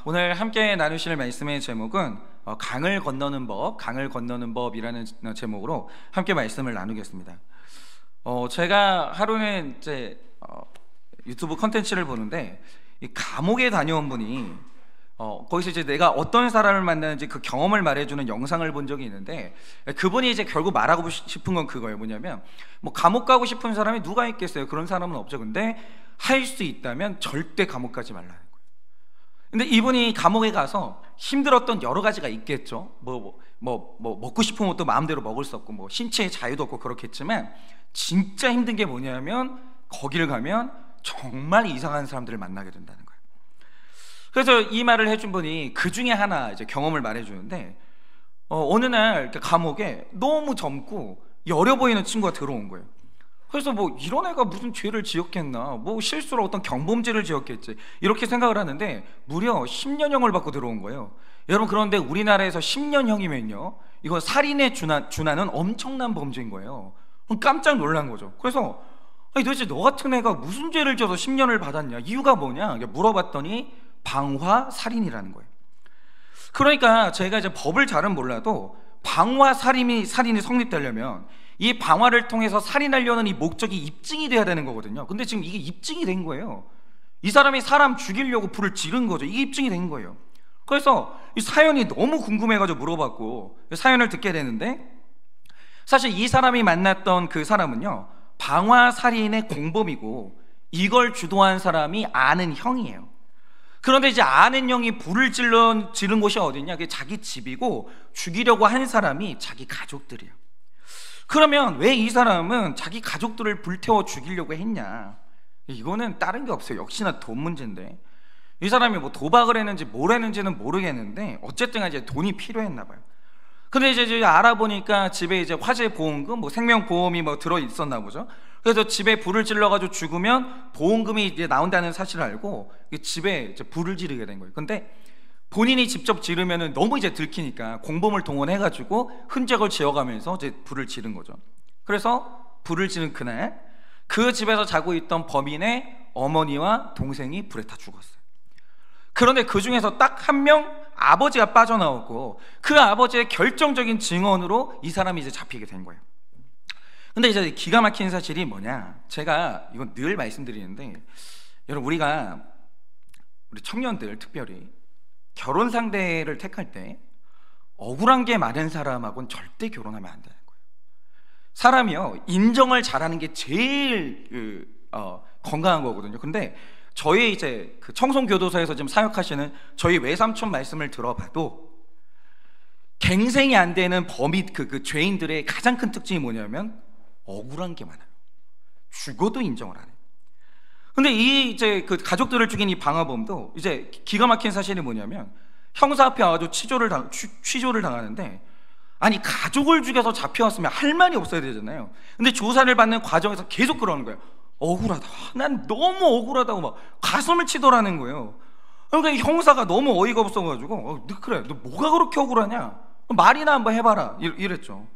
오늘 함께 나누실 말씀의 제목은 강을 건너는 법이라는 제목으로 함께 말씀을 나누겠습니다. 제가 하루는 이제 유튜브 컨텐츠를 보는데 이 감옥에 다녀온 분이 거기서 이제 내가 어떤 사람을 만나는지 그 경험을 말해주는 영상을 본 적이 있는데, 그분이 이제 결국 말하고 싶은 건 그거예요. 뭐냐면 뭐 감옥 가고 싶은 사람이 누가 있겠어요? 그런 사람은 없죠. 근데 할 수 있다면 절대 감옥 가지 말라는 거예요. 근데 이분이 감옥에 가서 힘들었던 여러 가지가 있겠죠. 뭐 먹고 싶은 것도 마음대로 먹을 수 없고, 뭐 신체의 자유도 없고 그렇겠지만, 진짜 힘든 게 뭐냐면 거기를 가면 정말 이상한 사람들을 만나게 된다는 거예요. 그래서 이 말을 해준 분이 그 중에 하나 이제 경험을 말해주는데, 어느 날 감옥에 너무 젊고 여려 보이는 친구가 들어온 거예요. 그래서 뭐 이런 애가 무슨 죄를 지었겠나, 뭐 실수로 어떤 경범죄를 지었겠지, 이렇게 생각을 하는데 무려 10년형을 받고 들어온 거예요. 여러분, 그런데 우리나라에서 10년형이면요, 이건 살인에 준하는 엄청난 범죄인 거예요. 깜짝 놀란 거죠. 그래서 아니, 도대체 너 같은 애가 무슨 죄를 지어서 10년을 받았냐, 이유가 뭐냐 물어봤더니 방화살인이라는 거예요. 그러니까 제가 이제 법을 잘은 몰라도 방화살인이 성립되려면 이 방화를 통해서 살인하려는 이 목적이 입증이 돼야 되는 거거든요. 근데 지금 이게 입증이 된 거예요. 이 사람이 사람 죽이려고 불을 지른 거죠. 이게 입증이 된 거예요. 그래서 이 사연이 너무 궁금해가지고 물어봤고, 사연을 듣게 되는데, 사실 이 사람이 만났던 그 사람은요, 방화살인의 공범이고 이걸 주도한 사람이 아는 형이에요. 그런데 이제 아는 형이 불을 지른 곳이 어디냐, 그게 자기 집이고 죽이려고 한 사람이 자기 가족들이에요. 그러면 왜 이 사람은 자기 가족들을 불태워 죽이려고 했냐? 이거는 다른 게 없어요. 역시나 돈 문제인데, 이 사람이 뭐 도박을 했는지 뭘 했는지는 모르겠는데 어쨌든 이제 돈이 필요했나 봐요. 근데 이제 알아보니까 집에 이제 화재 보험금, 뭐 생명보험이 뭐 들어 있었나 보죠. 그래서 집에 불을 질러가지고 죽으면 보험금이 이제 나온다는 사실을 알고 집에 이제 불을 지르게 된 거예요. 근데 본인이 직접 지르면은 너무 이제 들키니까 공범을 동원해가지고 흔적을 지어가면서 이제 불을 지른 거죠. 그래서 불을 지른 그날 그 집에서 자고 있던 범인의 어머니와 동생이 불에 타 죽었어요. 그런데 그 중에서 딱 한 명, 아버지가 빠져나오고, 그 아버지의 결정적인 증언으로 이 사람이 이제 잡히게 된 거예요. 근데 이제 기가 막힌 사실이 뭐냐, 제가 이건 늘 말씀드리는데, 여러분, 우리 청년들 특별히 결혼 상대를 택할 때 억울한 게 많은 사람하고는 절대 결혼하면 안 되는 거예요. 사람이요, 인정을 잘하는 게 제일 건강한 거거든요. 근데 저희 이제 그 청송교도소에서 지금 사역하시는 저희 외삼촌 말씀을 들어봐도 갱생이 안 되는 범인, 그 죄인들의 가장 큰 특징이 뭐냐면 억울한 게 많아요. 죽어도 인정을 안 해요. 근데 이 이제 그 가족들을 죽인 이 방화범도 이제 기가 막힌 사실이 뭐냐면, 형사 앞에 와가지고 취조를 당하는데, 아니 가족을 죽여서 잡혀왔으면 할 말이 없어야 되잖아요. 근데 조사를 받는 과정에서 계속 그러는 거예요. 억울하다, 난 너무 억울하다고 막 가슴을 치더라는 거예요. 그러니까 형사가 너무 어이가 없어가지고 그래, 너 뭐가 그렇게 억울하냐, 말이나 한번 해봐라, 이랬죠.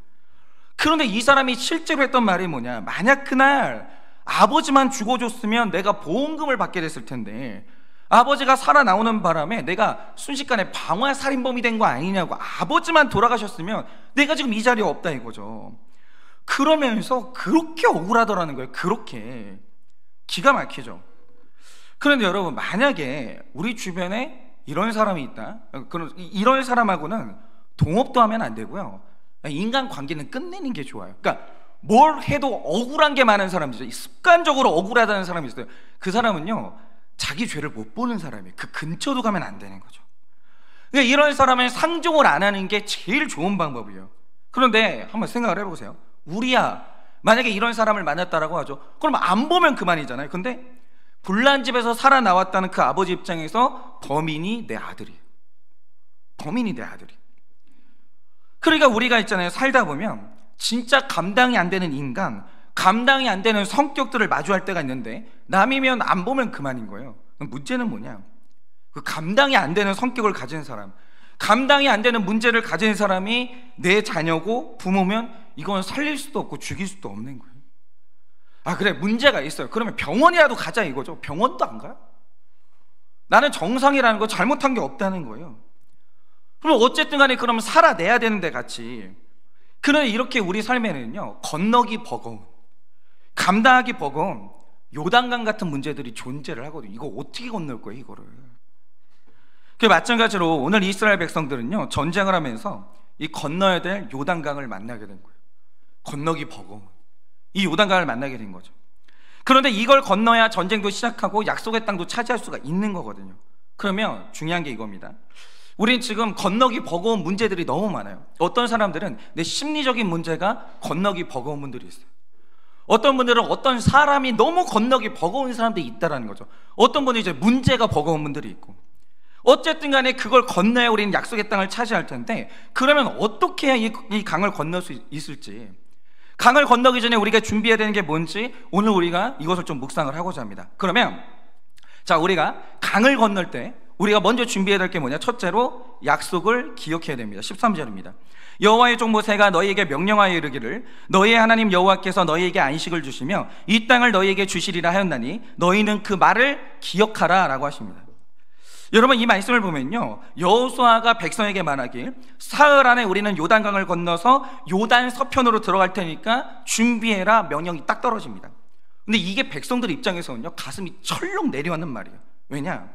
그런데 이 사람이 실제로 했던 말이 뭐냐, 만약 그날 아버지만 죽어줬으면 내가 보험금을 받게 됐을 텐데, 아버지가 살아나오는 바람에 내가 순식간에 방화살인범이 된 거 아니냐고, 아버지만 돌아가셨으면 내가 지금 이 자리에 없다 이거죠. 그러면서 그렇게 억울하더라는 거예요. 그렇게 기가 막히죠. 그런데 여러분, 만약에 우리 주변에 이런 사람이 있다, 그럼 이런 사람하고는 동업도 하면 안 되고요, 인간관계는 끝내는 게 좋아요. 그러니까 뭘 해도 억울한 게 많은 사람이죠. 습관적으로 억울하다는 사람이 있어요. 그 사람은요, 자기 죄를 못 보는 사람이에요. 그 근처도 가면 안 되는 거죠. 그러니까 이런 사람은 상종을 안 하는 게 제일 좋은 방법이에요. 그런데 한번 생각을 해보세요. 우리야 만약에 이런 사람을 만났다라고 하죠. 그럼 안 보면 그만이잖아요. 근데 불난 집에서 살아나왔다는 그 아버지 입장에서 범인이 내 아들이에요. 범인이 내 아들이에요. 그러니까 우리가 있잖아요, 살다 보면 진짜 감당이 안 되는 인간, 감당이 안 되는 성격들을 마주할 때가 있는데, 남이면 안 보면 그만인 거예요. 문제는 뭐냐, 그 감당이 안 되는 성격을 가진 사람, 감당이 안 되는 문제를 가진 사람이 내 자녀고 부모면 이건 살릴 수도 없고 죽일 수도 없는 거예요. 그래, 문제가 있어요. 그러면 병원이라도 가자 이거죠. 병원도 안 가요. 나는 정상이라는 거 잘못한 게 없다는 거예요. 그럼 어쨌든 간에 그러면 살아내야 되는데 같이. 그런데 이렇게 우리 삶에는요, 건너기 버거운, 감당하기 버거운 요단강 같은 문제들이 존재를 하거든요. 이거 어떻게 건널 거예요, 이거를? 그 마찬가지로 오늘 이스라엘 백성들은요, 전쟁을 하면서 이 건너야 될 요단강을 만나게 된 거예요. 건너기 버거운 이 요단강을 만나게 된 거죠. 그런데 이걸 건너야 전쟁도 시작하고 약속의 땅도 차지할 수가 있는 거거든요. 그러면 중요한 게 이겁니다. 우린 지금 건너기 버거운 문제들이 너무 많아요. 어떤 사람들은 내 심리적인 문제가 건너기 버거운 분들이 있어요. 어떤 분들은 어떤 사람이 너무 건너기 버거운 사람들이 있다는 거죠. 어떤 분은 이제 문제가 버거운 분들이 있고. 어쨌든 간에 그걸 건너야 우리는 약속의 땅을 차지할 텐데, 그러면 어떻게 해야 이 강을 건널 수 있을지, 강을 건너기 전에 우리가 준비해야 되는 게 뭔지 오늘 우리가 이것을 좀 묵상을 하고자 합니다. 그러면 자, 우리가 강을 건널 때 우리가 먼저 준비해야 될 게 뭐냐? 첫째로 약속을 기억해야 됩니다. 13절입니다. 여호와의 종 모세가 너희에게 명령하여 이르기를 너희의 하나님 여호와께서 너희에게 안식을 주시며 이 땅을 너희에게 주시리라 하였나니 너희는 그 말을 기억하라 라고 하십니다. 여러분, 이 말씀을 보면요, 여호수아가 백성에게 말하길 사흘 안에 우리는 요단강을 건너서 요단 서편으로 들어갈 테니까 준비해라 명령이 딱 떨어집니다. 근데 이게 백성들 입장에서는요, 가슴이 철렁 내려앉는 말이에요. 왜냐?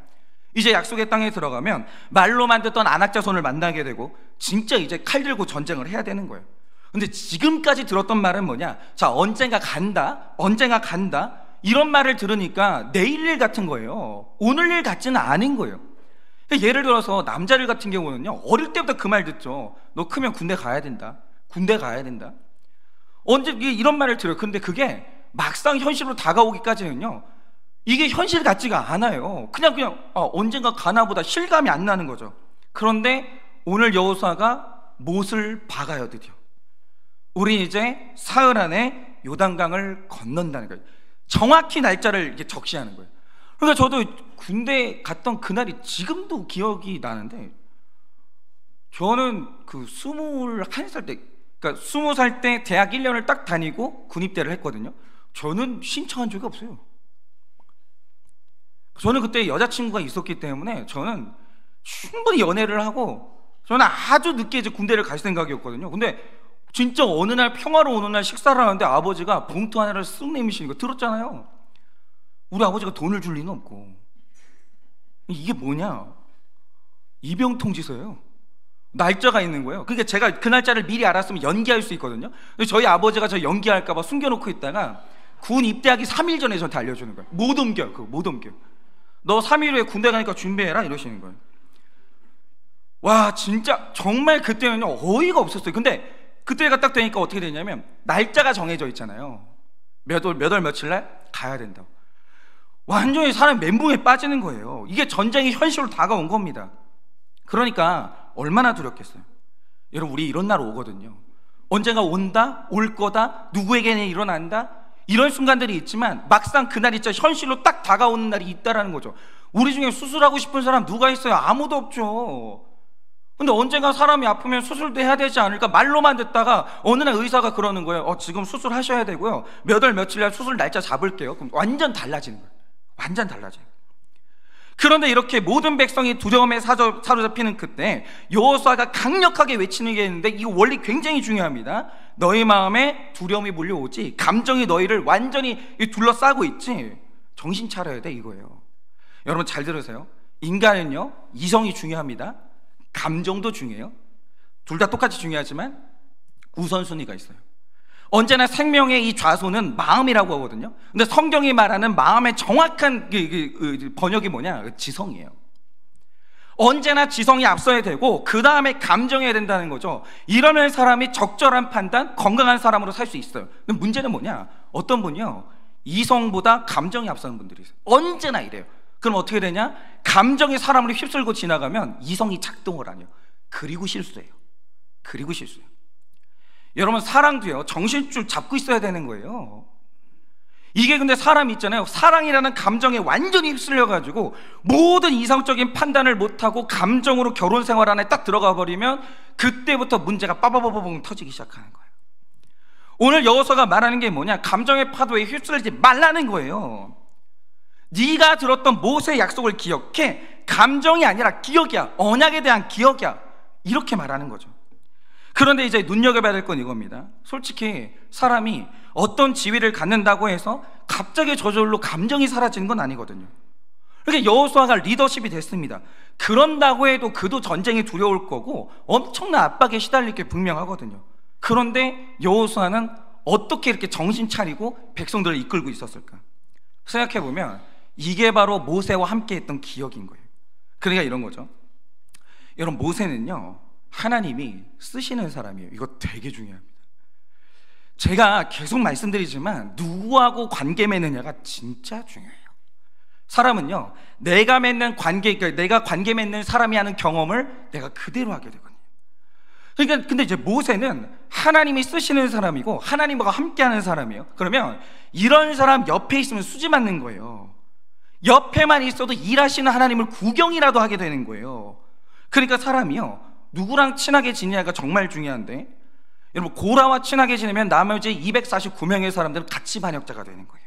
이제 약속의 땅에 들어가면 말로만 듣던 안악자손을 만나게 되고 진짜 이제 칼 들고 전쟁을 해야 되는 거예요. 근데 지금까지 들었던 말은 뭐냐? 자, 언젠가 간다, 언젠가 간다, 이런 말을 들으니까 내일 일 같은 거예요. 오늘 일 같지는 않은 거예요. 예를 들어서 남자들 같은 경우는요, 어릴 때부터 그 말 듣죠. 너 크면 군대 가야 된다, 군대 가야 된다. 언제 이런 말을 들어요. 근데 그게 막상 현실로 다가오기까지는요, 이게 현실 같지가 않아요. 그냥 언젠가 가나 보다 실감이 안 나는 거죠. 그런데 오늘 여호수아가 못을 박아요. 드디어 우리 이제 사흘 안에 요단강을 건넌다는 거예요. 정확히 날짜를 이렇게 적시하는 거예요. 그러니까 저도 군대 갔던 그날이 지금도 기억이 나는데, 저는 그 21살 때, 그러니까 20살 때 대학 1년을 딱 다니고 군입대를 했거든요. 저는 신청한 적이 없어요. 저는 그때 여자친구가 있었기 때문에 저는 충분히 연애를 하고, 저는 아주 늦게 이제 군대를 갈 생각이었거든요. 근데 진짜 어느 날 평화로운 어느 날 식사를 하는데 아버지가 봉투 하나를 쓱 내미시는 거 들었잖아요. 우리 아버지가 돈을 줄 리는 없고. 이게 뭐냐? 입영통지서예요. 날짜가 있는 거예요. 그러니까 제가 그 날짜를 미리 알았으면 연기할 수 있거든요. 근데 저희 아버지가 저 연기할까 봐 숨겨놓고 있다가 군 입대하기 3일 전에 저한테 알려주는 거예요. 못 옮겨, 그거 못 옮겨. 너 3일 후에 군대 가니까 준비해라, 이러시는 거예요. 와, 진짜 정말 그때는요, 어이가 없었어요. 근데 그때가 딱 되니까 어떻게 되냐면 날짜가 정해져 있잖아요. 몇 월 며칠 날 가야 된다고. 완전히 사람 멘붕에 빠지는 거예요. 이게 전쟁이 현실로 다가온 겁니다. 그러니까 얼마나 두렵겠어요. 여러분, 우리 이런 날 오거든요. 언젠가 온다, 올 거다, 누구에게는 일어난다, 이런 순간들이 있지만 막상 그날이 진짜 현실로 딱 다가오는 날이 있다라는 거죠. 우리 중에 수술하고 싶은 사람 누가 있어요? 아무도 없죠. 근데 언젠가 사람이 아프면 수술도 해야 되지 않을까 말로만 듣다가 어느 날 의사가 그러는 거예요. 지금 수술하셔야 되고요, 몇 월 며칠 날 수술 날짜 잡을게요. 그럼 완전 달라지는 거예요. 완전 달라져요. 그런데 이렇게 모든 백성이 두려움에 사로잡히는 그때 여호수아가 강력하게 외치는 게 있는데, 이 원리 굉장히 중요합니다. 너희 마음에 두려움이 몰려오지, 감정이 너희를 완전히 둘러싸고 있지, 정신 차려야 돼, 이거예요. 여러분 잘 들으세요. 인간은요, 이성이 중요합니다. 감정도 중요해요. 둘 다 똑같이 중요하지만 우선순위가 있어요. 언제나 생명의 이 좌소는 마음이라고 하거든요. 근데 성경이 말하는 마음의 정확한 번역이 뭐냐? 지성이에요. 언제나 지성이 앞서야 되고 그 다음에 감정해야 된다는 거죠. 이러면 사람이 적절한 판단, 건강한 사람으로 살 수 있어요. 근데 문제는 뭐냐? 어떤 분이요, 이성보다 감정이 앞서는 분들이 있어요. 언제나 이래요. 그럼 어떻게 되냐? 감정이 사람을 휩쓸고 지나가면 이성이 작동을 안 해요. 그리고 실수해요. 그리고 실수해요. 여러분, 사랑도요, 정신줄 잡고 있어야 되는 거예요. 이게 근데 사람이 있잖아요, 사랑이라는 감정에 완전히 휩쓸려가지고 모든 이성적인 판단을 못하고 감정으로 결혼 생활 안에 딱 들어가 버리면 그때부터 문제가 빠바바바봉 터지기 시작하는 거예요. 오늘 여호수아가 말하는 게 뭐냐? 감정의 파도에 휩쓸리지 말라는 거예요. 네가 들었던 모세의 약속을 기억해. 감정이 아니라 기억이야. 언약에 대한 기억이야. 이렇게 말하는 거죠. 그런데 이제 눈여겨봐야 될 건 이겁니다. 솔직히 사람이 어떤 지위를 갖는다고 해서 갑자기 저절로 감정이 사라지는 건 아니거든요. 그러니까 여호수아가 리더십이 됐습니다. 그런다고 해도 그도 전쟁이 두려울 거고 엄청난 압박에 시달릴 게 분명하거든요. 그런데 여호수아는 어떻게 이렇게 정신 차리고 백성들을 이끌고 있었을까? 생각해보면 이게 바로 모세와 함께 했던 기억인 거예요. 그러니까 이런 거죠. 여러분, 모세는요, 하나님이 쓰시는 사람이에요. 이거 되게 중요합니다. 제가 계속 말씀드리지만 누구하고 관계 맺느냐가 진짜 중요해요. 사람은요, 내가 맺는 관계, 그러니까 내가 관계 맺는 사람이 하는 경험을 내가 그대로 하게 되거든요. 그러니까 근데 이제 모세는 하나님이 쓰시는 사람이고 하나님과 함께하는 사람이에요. 그러면 이런 사람 옆에 있으면 수지 맞는 거예요. 옆에만 있어도 일하시는 하나님을 구경이라도 하게 되는 거예요. 그러니까 사람이요, 누구랑 친하게 지내냐가 정말 중요한데, 여러분, 고라와 친하게 지내면 나머지 249명의 사람들은 같이 반역자가 되는 거예요.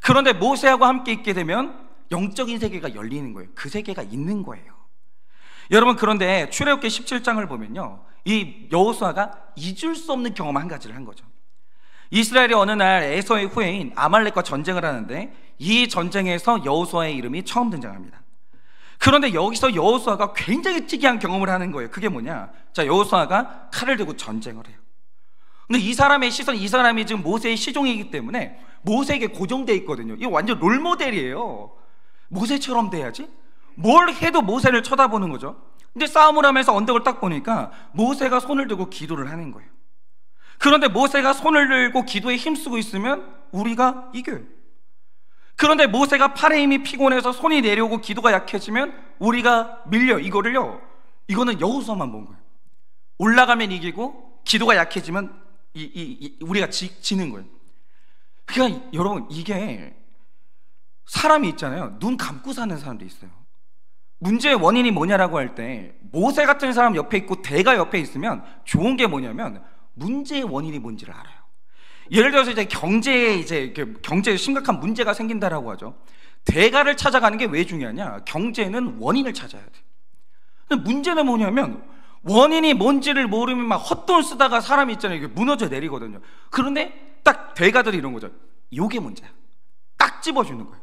그런데 모세하고 함께 있게 되면 영적인 세계가 열리는 거예요. 그 세계가 있는 거예요. 여러분, 그런데 출애굽기 17장을 보면요, 이 여호수아가 잊을 수 없는 경험 한 가지를 한 거죠. 이스라엘이 어느 날 에서의 후예인 아말렉과 전쟁을 하는데 이 전쟁에서 여호수아의 이름이 처음 등장합니다. 그런데 여기서 여호수아가 굉장히 특이한 경험을 하는 거예요. 그게 뭐냐? 자, 여호수아가 칼을 들고 전쟁을 해요. 근데 이 사람의 시선, 이 사람이 지금 모세의 시종이기 때문에 모세에게 고정돼 있거든요. 이거 완전 롤모델이에요. 모세처럼 돼야지. 뭘 해도 모세를 쳐다보는 거죠. 근데 싸움을 하면서 언덕을 딱 보니까 모세가 손을 들고 기도를 하는 거예요. 그런데 모세가 손을 들고 기도에 힘쓰고 있으면 우리가 이겨요. 그런데 모세가 팔에 힘이 피곤해서 손이 내려오고 기도가 약해지면 우리가 밀려. 이거는 여호수아만 본 거예요. 올라가면 이기고 기도가 약해지면 우리가 지는 거예요. 그러니까 여러분, 이게 사람이 있잖아요. 눈 감고 사는 사람도 있어요. 문제의 원인이 뭐냐라고 할 때 모세 같은 사람 옆에 있고 대가 옆에 있으면 좋은 게 뭐냐면 문제의 원인이 뭔지를 알아요. 예를 들어서 이제 경제에 심각한 문제가 생긴다라고 하죠. 대가를 찾아가는 게 왜 중요하냐? 경제는 원인을 찾아야 돼. 근데 문제는 뭐냐면 원인이 뭔지를 모르면 막 헛돈 쓰다가 사람이 있잖아요. 이게 무너져 내리거든요. 그런데 딱 대가들이 이런 거죠. 요게 문제야. 딱 집어주는 거예요.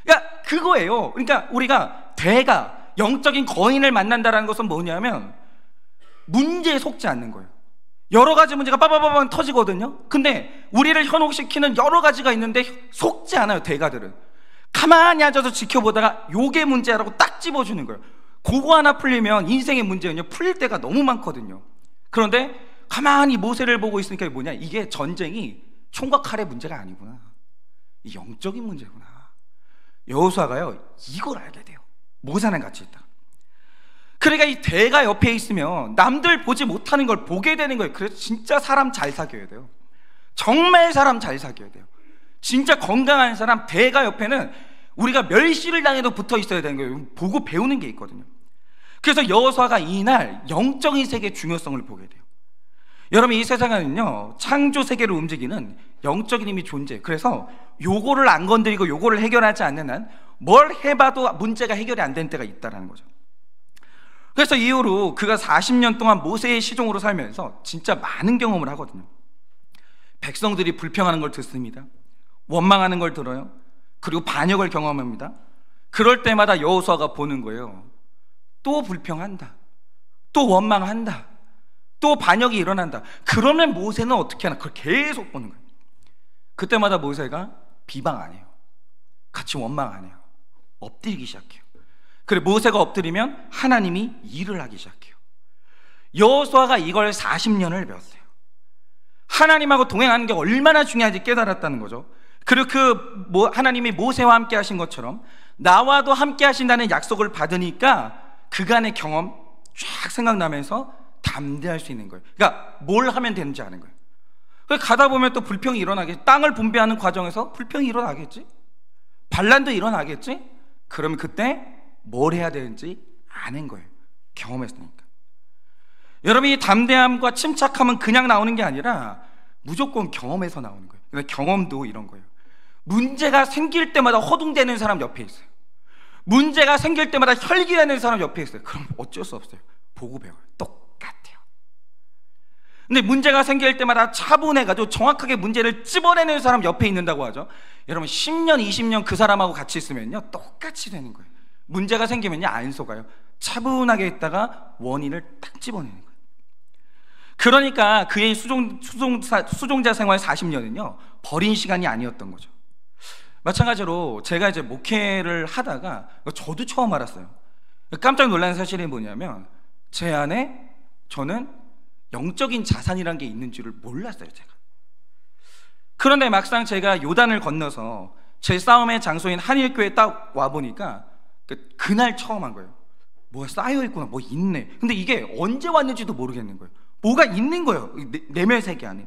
그러니까 그거예요. 그러니까 우리가 대가, 영적인 거인을 만난다는 것은 뭐냐면 문제에 속지 않는 거예요. 여러 가지 문제가 빠바바바 터지거든요. 근데 우리를 현혹시키는 여러 가지가 있는데 속지 않아요. 대가들은 가만히 앉아서 지켜보다가 요게 문제라고 딱 집어주는 거예요. 그거 하나 풀리면 인생의 문제는요, 풀릴 때가 너무 많거든요. 그런데 가만히 모세를 보고 있으니까 뭐냐, 이게 전쟁이 총과 칼의 문제가 아니구나, 이 영적인 문제구나. 여호수아가요, 이걸 알게 돼요. 모세랑 같이 있다. 그러니까 이 대가 옆에 있으면 남들 보지 못하는 걸 보게 되는 거예요. 그래서 진짜 사람 잘 사귀어야 돼요. 정말 사람 잘 사귀어야 돼요. 진짜 건강한 사람, 대가 옆에는 우리가 멸시를 당해도 붙어 있어야 되는 거예요. 보고 배우는 게 있거든요. 그래서 여호수아가 이날 영적인 세계의 중요성을 보게 돼요. 여러분, 이 세상에는요, 창조 세계를 움직이는 영적인 힘이 존재해요. 그래서 요거를 안 건드리고 요거를 해결하지 않는 한 뭘 해봐도 문제가 해결이 안 되는 때가 있다는 거죠. 그래서 이후로 그가 40년 동안 모세의 시종으로 살면서 진짜 많은 경험을 하거든요. 백성들이 불평하는 걸 듣습니다. 원망하는 걸 들어요. 그리고 반역을 경험합니다. 그럴 때마다 여호수아가 보는 거예요. 또 불평한다, 또 원망한다, 또 반역이 일어난다. 그러면 모세는 어떻게 하나? 그걸 계속 보는 거예요. 그때마다 모세가 비방 안 해요. 같이 원망 안 해요. 엎드리기 시작해요. 그래, 모세가 엎드리면 하나님이 일을 하기 시작해요. 여호수아가 이걸 40년을 배웠어요. 하나님하고 동행하는 게 얼마나 중요한지 깨달았다는 거죠. 그리고 하나님이 모세와 함께 하신 것처럼 나와도 함께 하신다는 약속을 받으니까 그간의 경험 쫙 생각나면서 담대할 수 있는 거예요. 그러니까 뭘 하면 되는지 아는 거예요. 가다 보면 또 불평이 일어나겠지. 땅을 분배하는 과정에서 불평이 일어나겠지. 반란도 일어나겠지. 그러면 그때 뭘 해야 되는지 아는 거예요. 경험했으니까. 여러분, 이 담대함과 침착함은 그냥 나오는 게 아니라 무조건 경험에서 나오는 거예요. 그러니까 경험도 이런 거예요. 문제가 생길 때마다 허둥대는 사람 옆에 있어요. 문제가 생길 때마다 혈기내는 사람 옆에 있어요. 그럼 어쩔 수 없어요. 보고 배워요. 똑같아요. 근데 문제가 생길 때마다 차분해가지고 정확하게 문제를 찝어내는 사람 옆에 있는다고 하죠. 여러분 10년 20년 그 사람하고 같이 있으면요 똑같이 되는 거예요. 문제가 생기면요 안 속아요. 차분하게 있다가 원인을 딱 집어내는 거예요. 그러니까 그의 수종자 생활 40년은요 버린 시간이 아니었던 거죠. 마찬가지로 제가 이제 목회를 하다가 저도 처음 알았어요. 깜짝 놀란 사실이 뭐냐면 제 안에 저는 영적인 자산이란 게 있는 줄을 몰랐어요. 제가. 그런데 막상 제가 요단을 건너서 제 싸움의 장소인 한일교회에 딱 와보니까 그날 처음 한 거예요. 뭐가 쌓여있구나, 뭐 있네. 근데 이게 언제 왔는지도 모르겠는 거예요. 뭐가 있는 거예요, 내면세계 안에.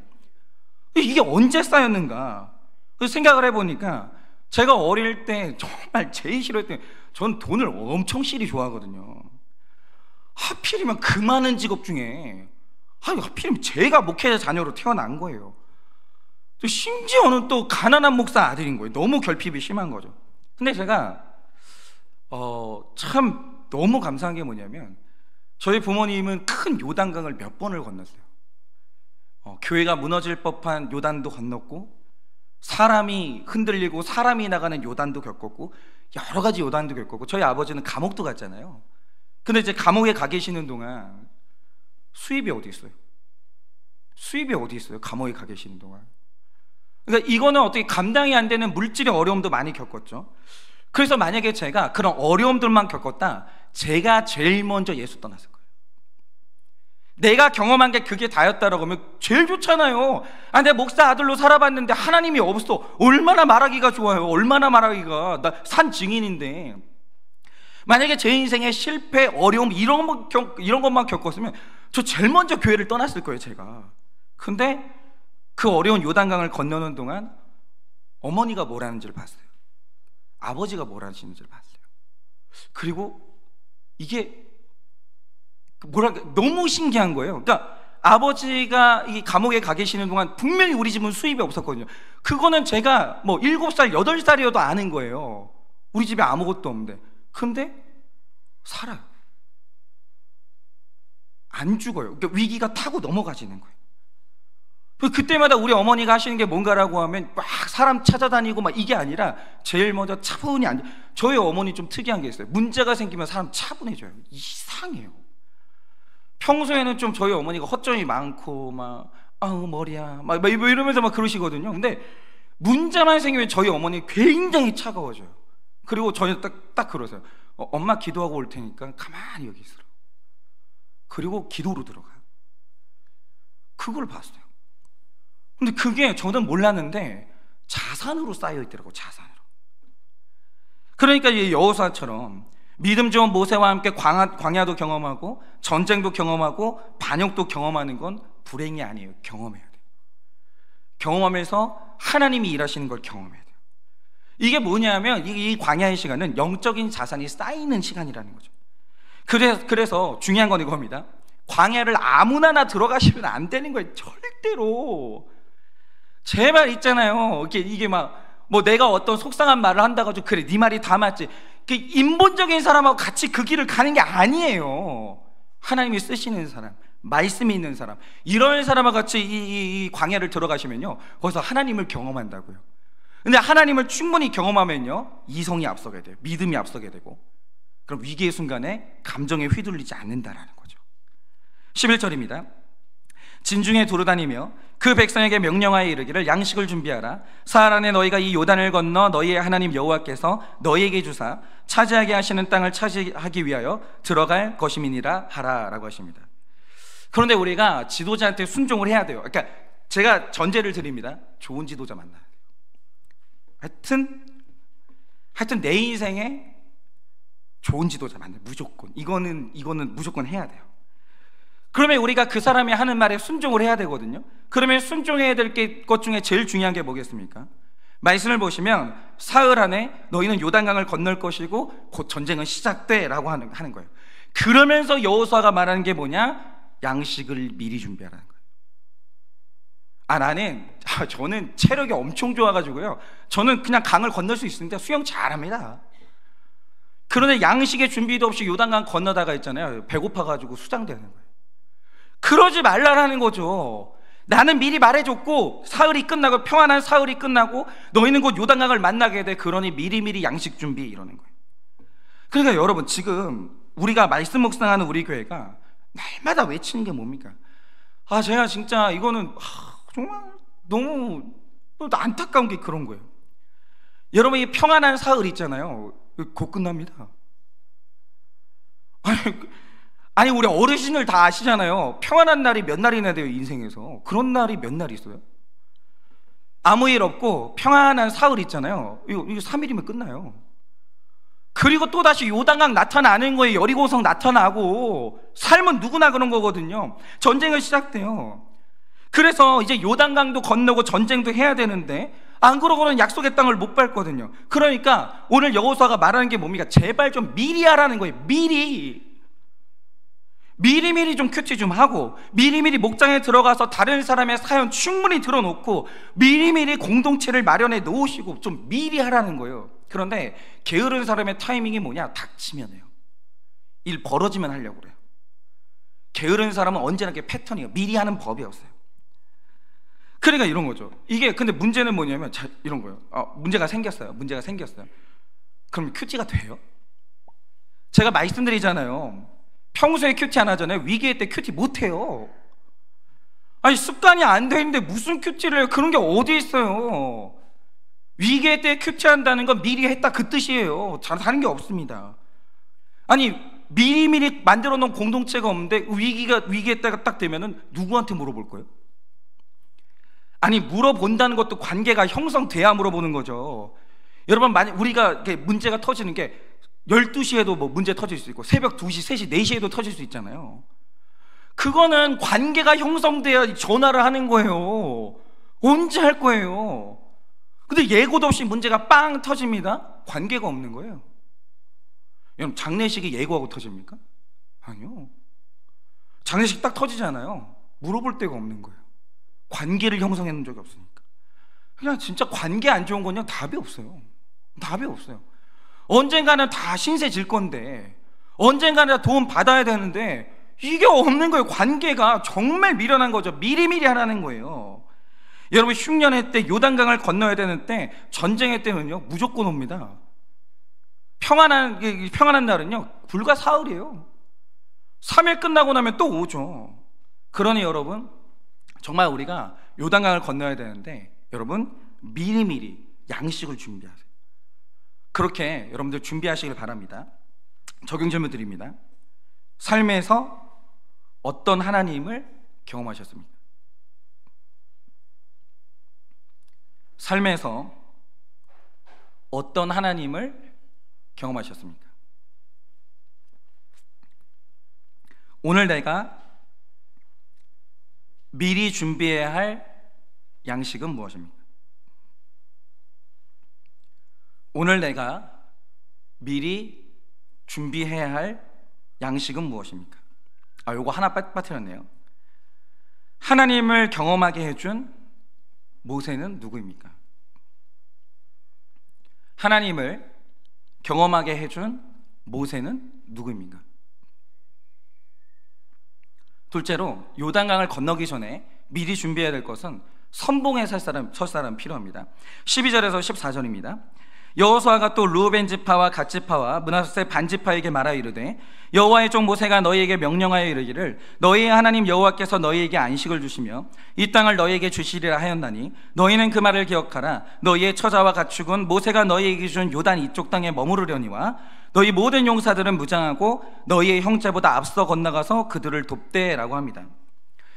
이게 언제 쌓였는가. 그래서 생각을 해보니까 제가 어릴 때 정말 제일 싫어했던, 전 돈을 엄청 실이 좋아하거든요. 하필이면 그 많은 직업 중에 하필이면 제가 목회자 자녀로 태어난 거예요. 심지어는 또 가난한 목사 아들인 거예요. 너무 결핍이 심한 거죠. 근데 제가 참 너무 감사한 게 뭐냐면 저희 부모님은 큰 요단강을 몇 번을 건넜어요. 교회가 무너질 법한 요단도 건넜고, 사람이 흔들리고 사람이 나가는 요단도 겪었고, 여러 가지 요단도 겪었고, 저희 아버지는 감옥도 갔잖아요. 근데 이제 감옥에 가 계시는 동안 수입이 어디 있어요? 수입이 어디 있어요? 감옥에 가 계시는 동안. 그러니까 이거는 어떻게 감당이 안 되는 물질의 어려움도 많이 겪었죠. 그래서 만약에 제가 그런 어려움들만 겪었다, 제가 제일 먼저 예수 떠났을 거예요. 내가 경험한 게 그게 다였다라고 하면 제일 좋잖아요. 내 목사 아들로 살아봤는데 하나님이 없어. 얼마나 말하기가 좋아요. 얼마나 말하기가. 나 산 증인인데. 만약에 제 인생의 실패, 어려움 이런 것만 겪었으면 저 제일 먼저 교회를 떠났을 거예요, 제가. 근데 그 어려운 요단강을 건너는 동안 어머니가 뭘 하는지를 봤어요. 아버지가 뭘 하시는지를 봤어요. 그리고 이게 너무 신기한 거예요. 그러니까 아버지가 이 감옥에 가 계시는 동안 분명히 우리 집은 수입이 없었거든요. 그거는 제가 뭐 7살, 8살이어도 아는 거예요. 우리 집에 아무것도 없는데. 근데 살아요. 안 죽어요. 그러니까 위기가 타고 넘어가지는 거예요. 그때마다 우리 어머니가 하시는 게 뭔가라고 하면 막 사람 찾아다니고 막 이게 아니라 제일 먼저 차분히 앉아. 저희 어머니 좀 특이한 게 있어요. 문제가 생기면 사람 차분해져요. 이상해요. 평소에는 좀 저희 어머니가 허점이 많고 막 아우 머리야 막 이러면서 막 그러시거든요. 근데 문제만 생기면 저희 어머니 굉장히 차가워져요. 그리고 저희 딱 그러세요. 엄마 기도하고 올 테니까 가만히 여기 있으라. 그리고 기도로 들어가요. 그걸 봤어요. 근데 그게 저는 몰랐는데 자산으로 쌓여 있더라고요. 자산으로. 그러니까 이 여호수아처럼 믿음 좋은 모세와 함께 광야도 경험하고 전쟁도 경험하고 반역도 경험하는 건 불행이 아니에요. 경험해야 돼요. 경험하면서 하나님이 일하시는 걸 경험해야 돼요. 이게 뭐냐면 이 광야의 시간은 영적인 자산이 쌓이는 시간이라는 거죠. 그래서 중요한 건 이겁니다. 광야를 아무나 들어가시면 안 되는 거예요. 절대로. 제발 있잖아요. 이게 막 뭐 내가 어떤 속상한 말을 한다고 해서 그래 네 말이 다 맞지. 인본적인 사람하고 같이 그 길을 가는 게 아니에요. 하나님이 쓰시는 사람, 말씀이 있는 사람, 이런 사람과 같이 이 광야를 들어가시면요 거기서 하나님을 경험한다고요. 근데 하나님을 충분히 경험하면요 이성이 앞서게 돼요. 믿음이 앞서게 되고, 그럼 위기의 순간에 감정에 휘둘리지 않는다라는 거죠. 11절입니다. 진중에 두루다니며 그 백성에게 명령하여 이르기를 양식을 준비하라. 사흘 안에 너희가 이 요단을 건너 너희의 하나님 여호와께서 너희에게 주사 차지하게 하시는 땅을 차지하기 위하여 들어갈 것임이니라 하라 라고 하십니다. 그런데 우리가 지도자한테 순종을 해야 돼요. 그러니까 제가 전제를 드립니다. 좋은 지도자 만나야 돼요. 하여튼 내 인생에 좋은 지도자 만나요. 무조건. 이거는 무조건 해야 돼요. 그러면 우리가 그 사람이 하는 말에 순종을 해야 되거든요. 그러면 순종해야 될 것 중에 제일 중요한 게 뭐겠습니까? 말씀을 보시면 사흘 안에 너희는 요단강을 건널 것이고 곧 전쟁은 시작돼 라고 하는 거예요. 그러면서 여호수아가 말하는 게 뭐냐? 양식을 미리 준비하라는 거예요. 나는 저는 체력이 엄청 좋아가지고요, 저는 그냥 강을 건널 수 있습니다. 수영 잘합니다. 그런데 양식의 준비도 없이 요단강 건너다가 있잖아요, 배고파가지고 수장되는 거예요. 그러지 말라라는 거죠. 나는 미리 말해줬고, 사흘이 끝나고, 평안한 사흘이 끝나고 너희는 곧 요단강을 만나게 돼. 그러니 미리미리 양식 준비, 이러는 거예요. 그러니까 여러분, 지금 우리가 말씀 묵상하는 우리 교회가 날마다 외치는 게 뭡니까? 제가 진짜 이거는 정말 너무 안타까운 게 그런 거예요. 여러분, 이 평안한 사흘 있잖아요, 곧 끝납니다. 아니 우리 어르신들 다 아시잖아요. 평안한 날이 몇 날이나 돼요, 인생에서. 그런 날이 몇 날 있어요? 아무 일 없고 평안한 사흘 있잖아요, 이거 3일이면 끝나요. 그리고 또다시 요단강 나타나는 거예요. 여리고성 나타나고. 삶은 누구나 그런 거거든요. 전쟁은 시작돼요. 그래서 이제 요단강도 건너고 전쟁도 해야 되는데, 안 그러고는 약속의 땅을 못 밟거든요. 그러니까 오늘 여호수아가 말하는 게 뭡니까? 제발 좀 미리 하라는 거예요. 미리미리 좀 큐티 좀 하고, 미리미리 목장에 들어가서 다른 사람의 사연 충분히 들어놓고, 미리미리 공동체를 마련해 놓으시고 좀 미리 하라는 거예요. 그런데 게으른 사람의 타이밍이 뭐냐? 닥치면 해요. 일 벌어지면 하려고 그래요. 게으른 사람은 언제나 이렇게 패턴이에요. 미리 하는 법이 없어요. 그러니까 이런 거죠. 이게 근데 문제는 뭐냐면 이런 거예요. 문제가 생겼어요. 그럼 큐티가 돼요? 제가 말씀드리잖아요, 평소에 큐티 안 하잖아요. 위기의 때 큐티 못 해요. 아니 습관이 안 돼 있는데 무슨 큐티를 해요? 그런 게 어디 있어요. 위기의 때 큐티한다는 건 미리 했다, 그 뜻이에요. 다른 게 없습니다. 아니 미리미리 만들어 놓은 공동체가 없는데 위기의 때가 딱 되면은 누구한테 물어볼 거예요? 아니 물어본다는 것도 관계가 형성돼야 물어보는 거죠. 여러분, 만약 우리가 문제가 터지는 게 12시에도 뭐 문제 터질 수 있고, 새벽 2시, 3시, 4시에도 터질 수 있잖아요. 그거는 관계가 형성돼야 전화를 하는 거예요. 언제 할 거예요? 근데 예고도 없이 문제가 빵 터집니다. 관계가 없는 거예요. 여러분, 장례식이 예고하고 터집니까? 아니요. 장례식 딱 터지잖아요, 물어볼 데가 없는 거예요. 관계를 형성해 놓은 적이 없으니까. 그냥 진짜 관계 안 좋은 건요, 답이 없어요. 언젠가는 다 신세 질 건데, 언젠가는 다 도움 받아야 되는데, 이게 없는 거예요. 관계가 정말 미련한 거죠. 미리미리 하라는 거예요. 여러분, 흉년의 때 요단강을 건너야 되는데, 전쟁의 때는요 무조건 옵니다. 평안한 날은요 불과 사흘이에요. 3일 끝나고 나면 또 오죠. 그러니 여러분, 정말 우리가 요단강을 건너야 되는데, 여러분 미리미리 양식을 준비하세요. 그렇게 여러분들 준비하시길 바랍니다. 적용 질문 드립니다. 삶에서 어떤 하나님을 경험하셨습니까? 삶에서 어떤 하나님을 경험하셨습니까? 오늘 내가 미리 준비해야 할 양식은 무엇입니까? 오늘 내가 미리 준비해야 할 양식은 무엇입니까? 요거 하나 빠뜨렸네요. 하나님을 경험하게 해준 모세는 누구입니까? 하나님을 경험하게 해준 모세는 누구입니까? 둘째로, 요단강을 건너기 전에 미리 준비해야 될 것은 선봉에 설 사람 필요합니다. 12절에서 14절입니다. 여호수아가 또 르우벤 지파와 갓 지파와 므낫세 반 지파에게 말하여 이르되, 여호와의 종 모세가 너희에게 명령하여 이르기를, 너희의 하나님 여호와께서 너희에게 안식을 주시며 이 땅을 너희에게 주시리라 하였나니, 너희는 그 말을 기억하라. 너희의 처자와 가축은 모세가 너희에게 준 요단 이쪽 땅에 머무르려니와 너희 모든 용사들은 무장하고 너희의 형제보다 앞서 건너가서 그들을 돕되라고 합니다.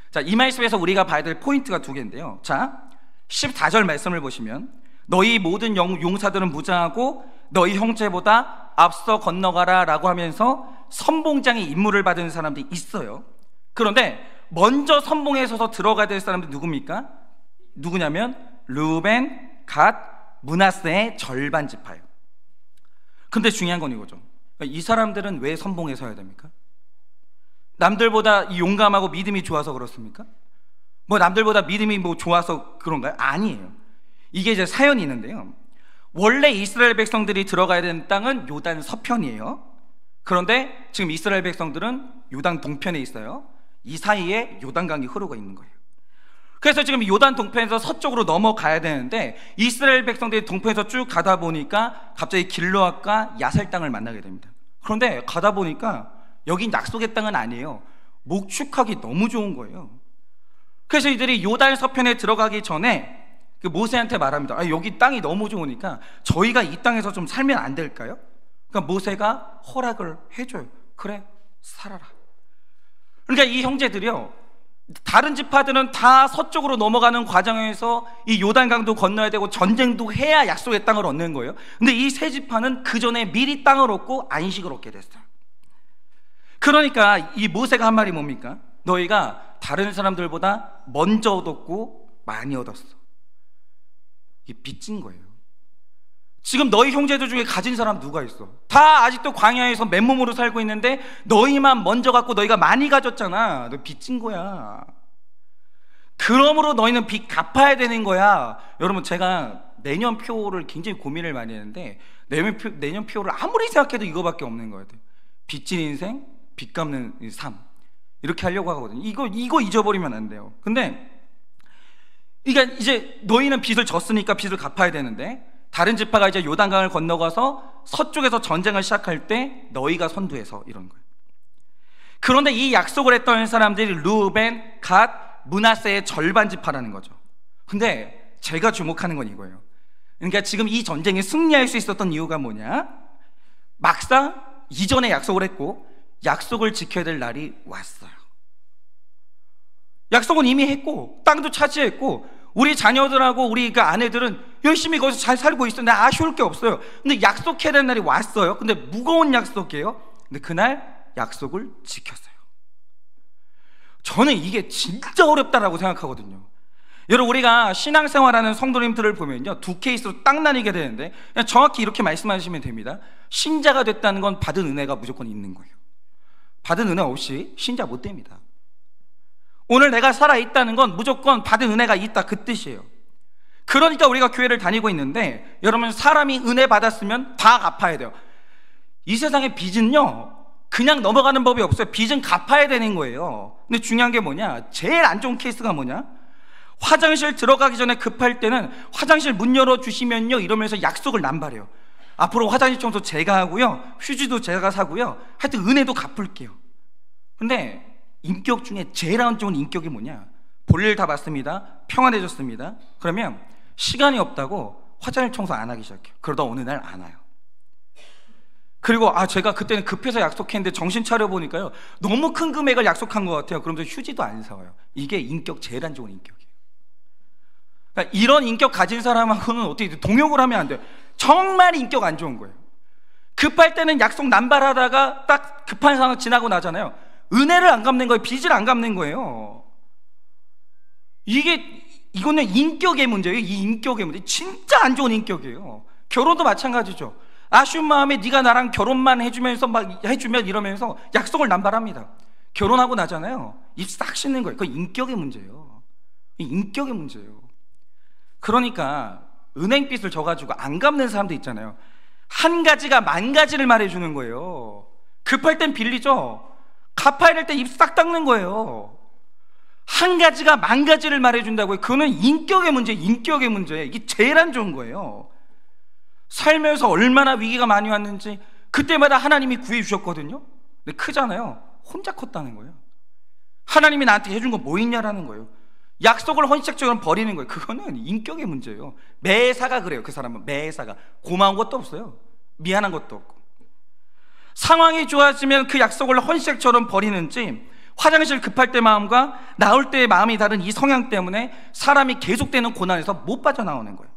자, 이 말씀에서 우리가 봐야 될 포인트가 두 개인데요. 자, 14절 말씀을 보시면, 너희 모든 용사들은 무장하고 너희 형제보다 앞서 건너가라 라고 하면서 선봉장의 임무를 받은 사람들이 있어요. 그런데 먼저 선봉에 서서 들어가야 될 사람들이 누굽니까? 누구냐면 르우벤, 갓, 므낫세의 절반 지파예요. 근데 중요한 건 이거죠. 이 사람들은 왜 선봉에 서야 됩니까? 남들보다 용감하고 믿음이 좋아서 그렇습니까? 뭐 남들보다 믿음이 뭐 좋아서 그런가요? 아니에요. 이게 이제 사연이 있는데요. 원래 이스라엘 백성들이 들어가야 되는 땅은 요단 서편이에요. 그런데 지금 이스라엘 백성들은 요단 동편에 있어요. 이 사이에 요단강이 흐르고 있는 거예요. 그래서 지금 요단 동편에서 서쪽으로 넘어가야 되는데 이스라엘 백성들이 동편에서 쭉 가다 보니까 갑자기 길르앗과 야살 땅을 만나게 됩니다. 그런데 가다 보니까 여긴 약속의 땅은 아니에요. 목축하기 너무 좋은 거예요. 그래서 이들이 요단 서편에 들어가기 전에 그 모세한테 말합니다. 여기 땅이 너무 좋으니까 저희가 이 땅에서 좀 살면 안 될까요? 그러니까 모세가 허락을 해줘요. 그래, 살아라. 그러니까 이 형제들이요, 다른 지파들은 다 서쪽으로 넘어가는 과정에서 이 요단강도 건너야 되고 전쟁도 해야 약속의 땅을 얻는 거예요. 근데 이 세 지파는 그 전에 미리 땅을 얻고 안식을 얻게 됐어요. 그러니까 이 모세가 한 말이 뭡니까? 너희가 다른 사람들보다 먼저 얻었고 많이 얻었어. 이게 빚진 거예요. 지금 너희 형제들 중에 가진 사람 누가 있어? 다 아직도 광야에서 맨몸으로 살고 있는데 너희만 먼저 갖고 너희가 많이 가졌잖아. 너 빚진 거야. 그러므로 너희는 빚 갚아야 되는 거야. 여러분, 제가 내년 표를 굉장히 고민을 많이 했는데 내년 표를 아무리 생각해도 이거밖에 없는 것 같아요. 빚진 인생, 빚 갚는 삶, 이렇게 하려고 하거든요. 이거 잊어버리면 안 돼요. 근데 그러니까 이제 너희는 빚을 졌으니까 빚을 갚아야 되는데 다른 지파가 이제 요단강을 건너가서 서쪽에서 전쟁을 시작할 때 너희가 선두에서 이런 거예요. 그런데 이 약속을 했던 사람들이 루벤, 갓, 므낫세의 절반 지파라는 거죠. 근데 제가 주목하는 건 이거예요. 그러니까 지금 이 전쟁에 승리할 수 있었던 이유가 뭐냐? 막상 이전에 약속을 했고 약속을 지켜야 될 날이 왔어요. 약속은 이미 했고 땅도 차지했고 우리 자녀들하고 우리 그 아내들은 열심히 거기서 잘 살고 있었는데 아쉬울 게 없어요. 근데 약속해야 되는 날이 왔어요. 근데 무거운 약속이에요. 근데 그날 약속을 지켰어요. 저는 이게 진짜 어렵다라고 생각하거든요. 여러분, 우리가 신앙생활하는 성도님들을 보면요, 두 케이스로 딱 나뉘게 되는데 그냥 정확히 이렇게 말씀하시면 됩니다. 신자가 됐다는 건 받은 은혜가 무조건 있는 거예요. 받은 은혜 없이 신자 못 됩니다. 오늘 내가 살아있다는 건 무조건 받은 은혜가 있다, 그 뜻이에요. 그러니까 우리가 교회를 다니고 있는데 여러분, 사람이 은혜 받았으면 다 갚아야 돼요. 이 세상의 빚은요 그냥 넘어가는 법이 없어요. 빚은 갚아야 되는 거예요. 근데 중요한 게 뭐냐, 제일 안 좋은 케이스가 뭐냐, 화장실 들어가기 전에 급할 때는 화장실 문 열어주시면요 이러면서 약속을 남발해요. 앞으로 화장실 청소 제가 하고요, 휴지도 제가 사고요, 하여튼 은혜도 갚을게요. 근데 인격 중에 제일 안 좋은 인격이 뭐냐, 볼일 다 봤습니다, 평안해졌습니다. 그러면 시간이 없다고 화장실 청소 안 하기 시작해요. 그러다 어느 날 안 와요. 그리고 제가 그때는 급해서 약속했는데 정신 차려보니까요 너무 큰 금액을 약속한 것 같아요. 그러면서 휴지도 안 사와요. 이게 인격 제일 안 좋은 인격이에요. 그러니까 이런 인격 가진 사람하고는 어떻게 동역을 하면 안 돼요. 정말 인격 안 좋은 거예요. 급할 때는 약속 남발하다가 딱 급한 상황 지나고 나잖아요. 은혜를 안 갚는 거예요. 빚을 안 갚는 거예요. 이거는 인격의 문제예요. 이 인격의 문제, 진짜 안 좋은 인격이에요. 결혼도 마찬가지죠. 아쉬운 마음에 네가 나랑 결혼만 해주면서 막 해주면 이러면서 약속을 남발합니다. 결혼하고 나잖아요. 입 싹 씻는 거예요. 그건 인격의 문제예요. 인격의 문제예요. 그러니까 은행빚을 져가지고 안 갚는 사람도 있잖아요. 한 가지가 만 가지를 말해주는 거예요. 급할 땐 빌리죠. 갚아야 될 때 입 싹 닦는 거예요. 한 가지가 만 가지를 말해준다고요. 그거는 인격의 문제, 인격의 문제. 이게 제일 안 좋은 거예요. 살면서 얼마나 위기가 많이 왔는지 그때마다 하나님이 구해주셨거든요. 근데 크잖아요. 혼자 컸다는 거예요. 하나님이 나한테 해준 건 뭐 있냐라는 거예요. 약속을 헌신적으로 버리는 거예요. 그거는 인격의 문제예요. 매사가 그래요. 그 사람은 매사가 고마운 것도 없어요. 미안한 것도 없고. 상황이 좋아지면 그 약속을 헌신처럼 버리는지, 화장실 급할 때 마음과 나올 때의 마음이 다른 이 성향 때문에 사람이 계속되는 고난에서 못 빠져나오는 거예요.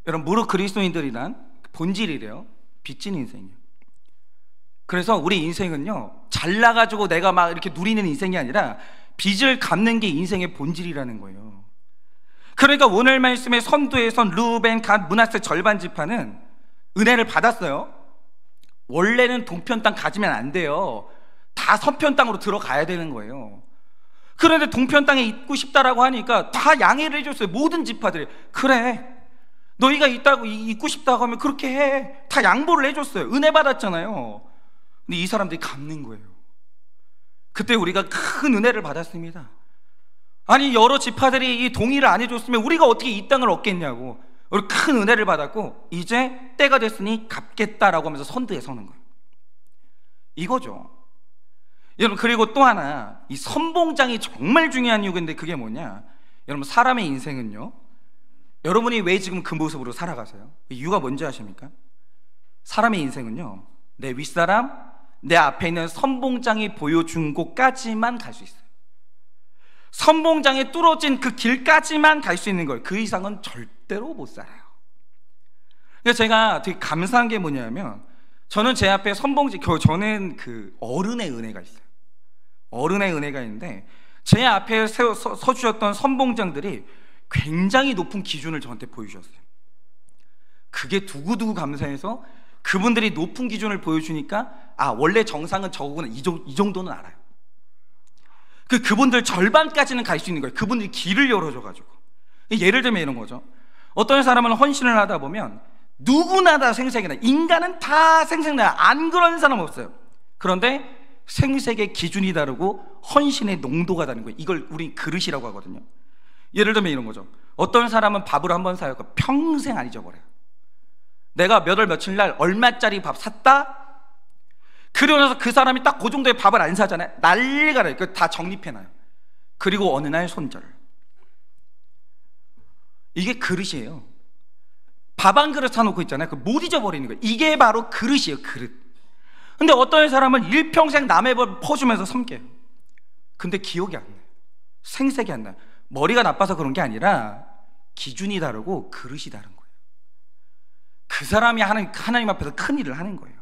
여러분, 무릇 그리스도인들이란 본질이래요. 빚진 인생이에요. 그래서 우리 인생은요 잘나가지고 내가 막 이렇게 누리는 인생이 아니라 빚을 갚는 게 인생의 본질이라는 거예요. 그러니까 오늘 말씀의 선두에선 루벤, 갓, 므낫세 절반 지파는 은혜를 받았어요. 원래는 동편 땅 가지면 안 돼요. 다 서편 땅으로 들어가야 되는 거예요. 그런데 동편 땅에 있고 싶다라고 하니까 다 양해를 해줬어요. 모든 지파들이. 그래, 너희가 있고 싶다고 하면 그렇게 해. 다 양보를 해줬어요. 은혜 받았잖아요. 근데 이 사람들이 갚는 거예요. 그때 우리가 큰 은혜를 받았습니다. 아니, 여러 지파들이 이 동의를 안 해줬으면 우리가 어떻게 이 땅을 얻겠냐고. 우리 큰 은혜를 받았고 이제 때가 됐으니 갚겠다라고 하면서 선두에 서는 거예요. 이거죠. 여러분, 그리고 또 하나, 이 선봉장이 정말 중요한 이유인데 그게 뭐냐? 여러분, 사람의 인생은요, 여러분이 왜 지금 그 모습으로 살아가세요? 이유가 뭔지 아십니까? 사람의 인생은요, 내 윗사람, 내 앞에 있는 선봉장이 보여준 곳까지만 갈 수 있어요. 선봉장에 뚫어진 그 길까지만 갈 수 있는 거예요. 그 이상은 절대로 못 살아요. 그래서 제가 되게 감사한 게 뭐냐면, 저는 제 앞에 저는 그 어른의 은혜가 있어요. 어른의 은혜가 있는데, 제 앞에 서주셨던 선봉장들이 굉장히 높은 기준을 저한테 보여주셨어요. 그게 두고두고 감사해서 그분들이 높은 기준을 보여주니까, 아, 원래 정상은 저거구나, 이 정도는 알아요. 그분들 절반까지는 갈 수 있는 거예요. 그분들이 길을 열어줘가지고. 예를 들면 이런 거죠. 어떤 사람은 헌신을 하다 보면 누구나 다 생색이 나요. 인간은 다 생색나요. 안 그런 사람 없어요. 그런데 생색의 기준이 다르고 헌신의 농도가 다른 거예요. 이걸 우리 그릇이라고 하거든요. 예를 들면 이런 거죠. 어떤 사람은 밥을 한번 사요. 평생 안 잊어버려요. 내가 몇 월 며칠 날 얼마짜리 밥 샀다? 그러고 나서 그 사람이 딱 그 정도의 밥을 안 사잖아요. 난리가 나요. 그거 다 정립해놔요. 그리고 어느 날 손절. 이게 그릇이에요. 밥 한 그릇 사놓고 있잖아요. 못 잊어버리는 거예요. 이게 바로 그릇이에요. 그릇. 근데 어떤 사람은 일평생 남의 밥 퍼주면서 섬겨요. 근데 기억이 안 나요. 생색이 안 나요. 머리가 나빠서 그런 게 아니라 기준이 다르고 그릇이 다른 거예요. 그 사람이 하나님 앞에서 큰 일을 하는 거예요.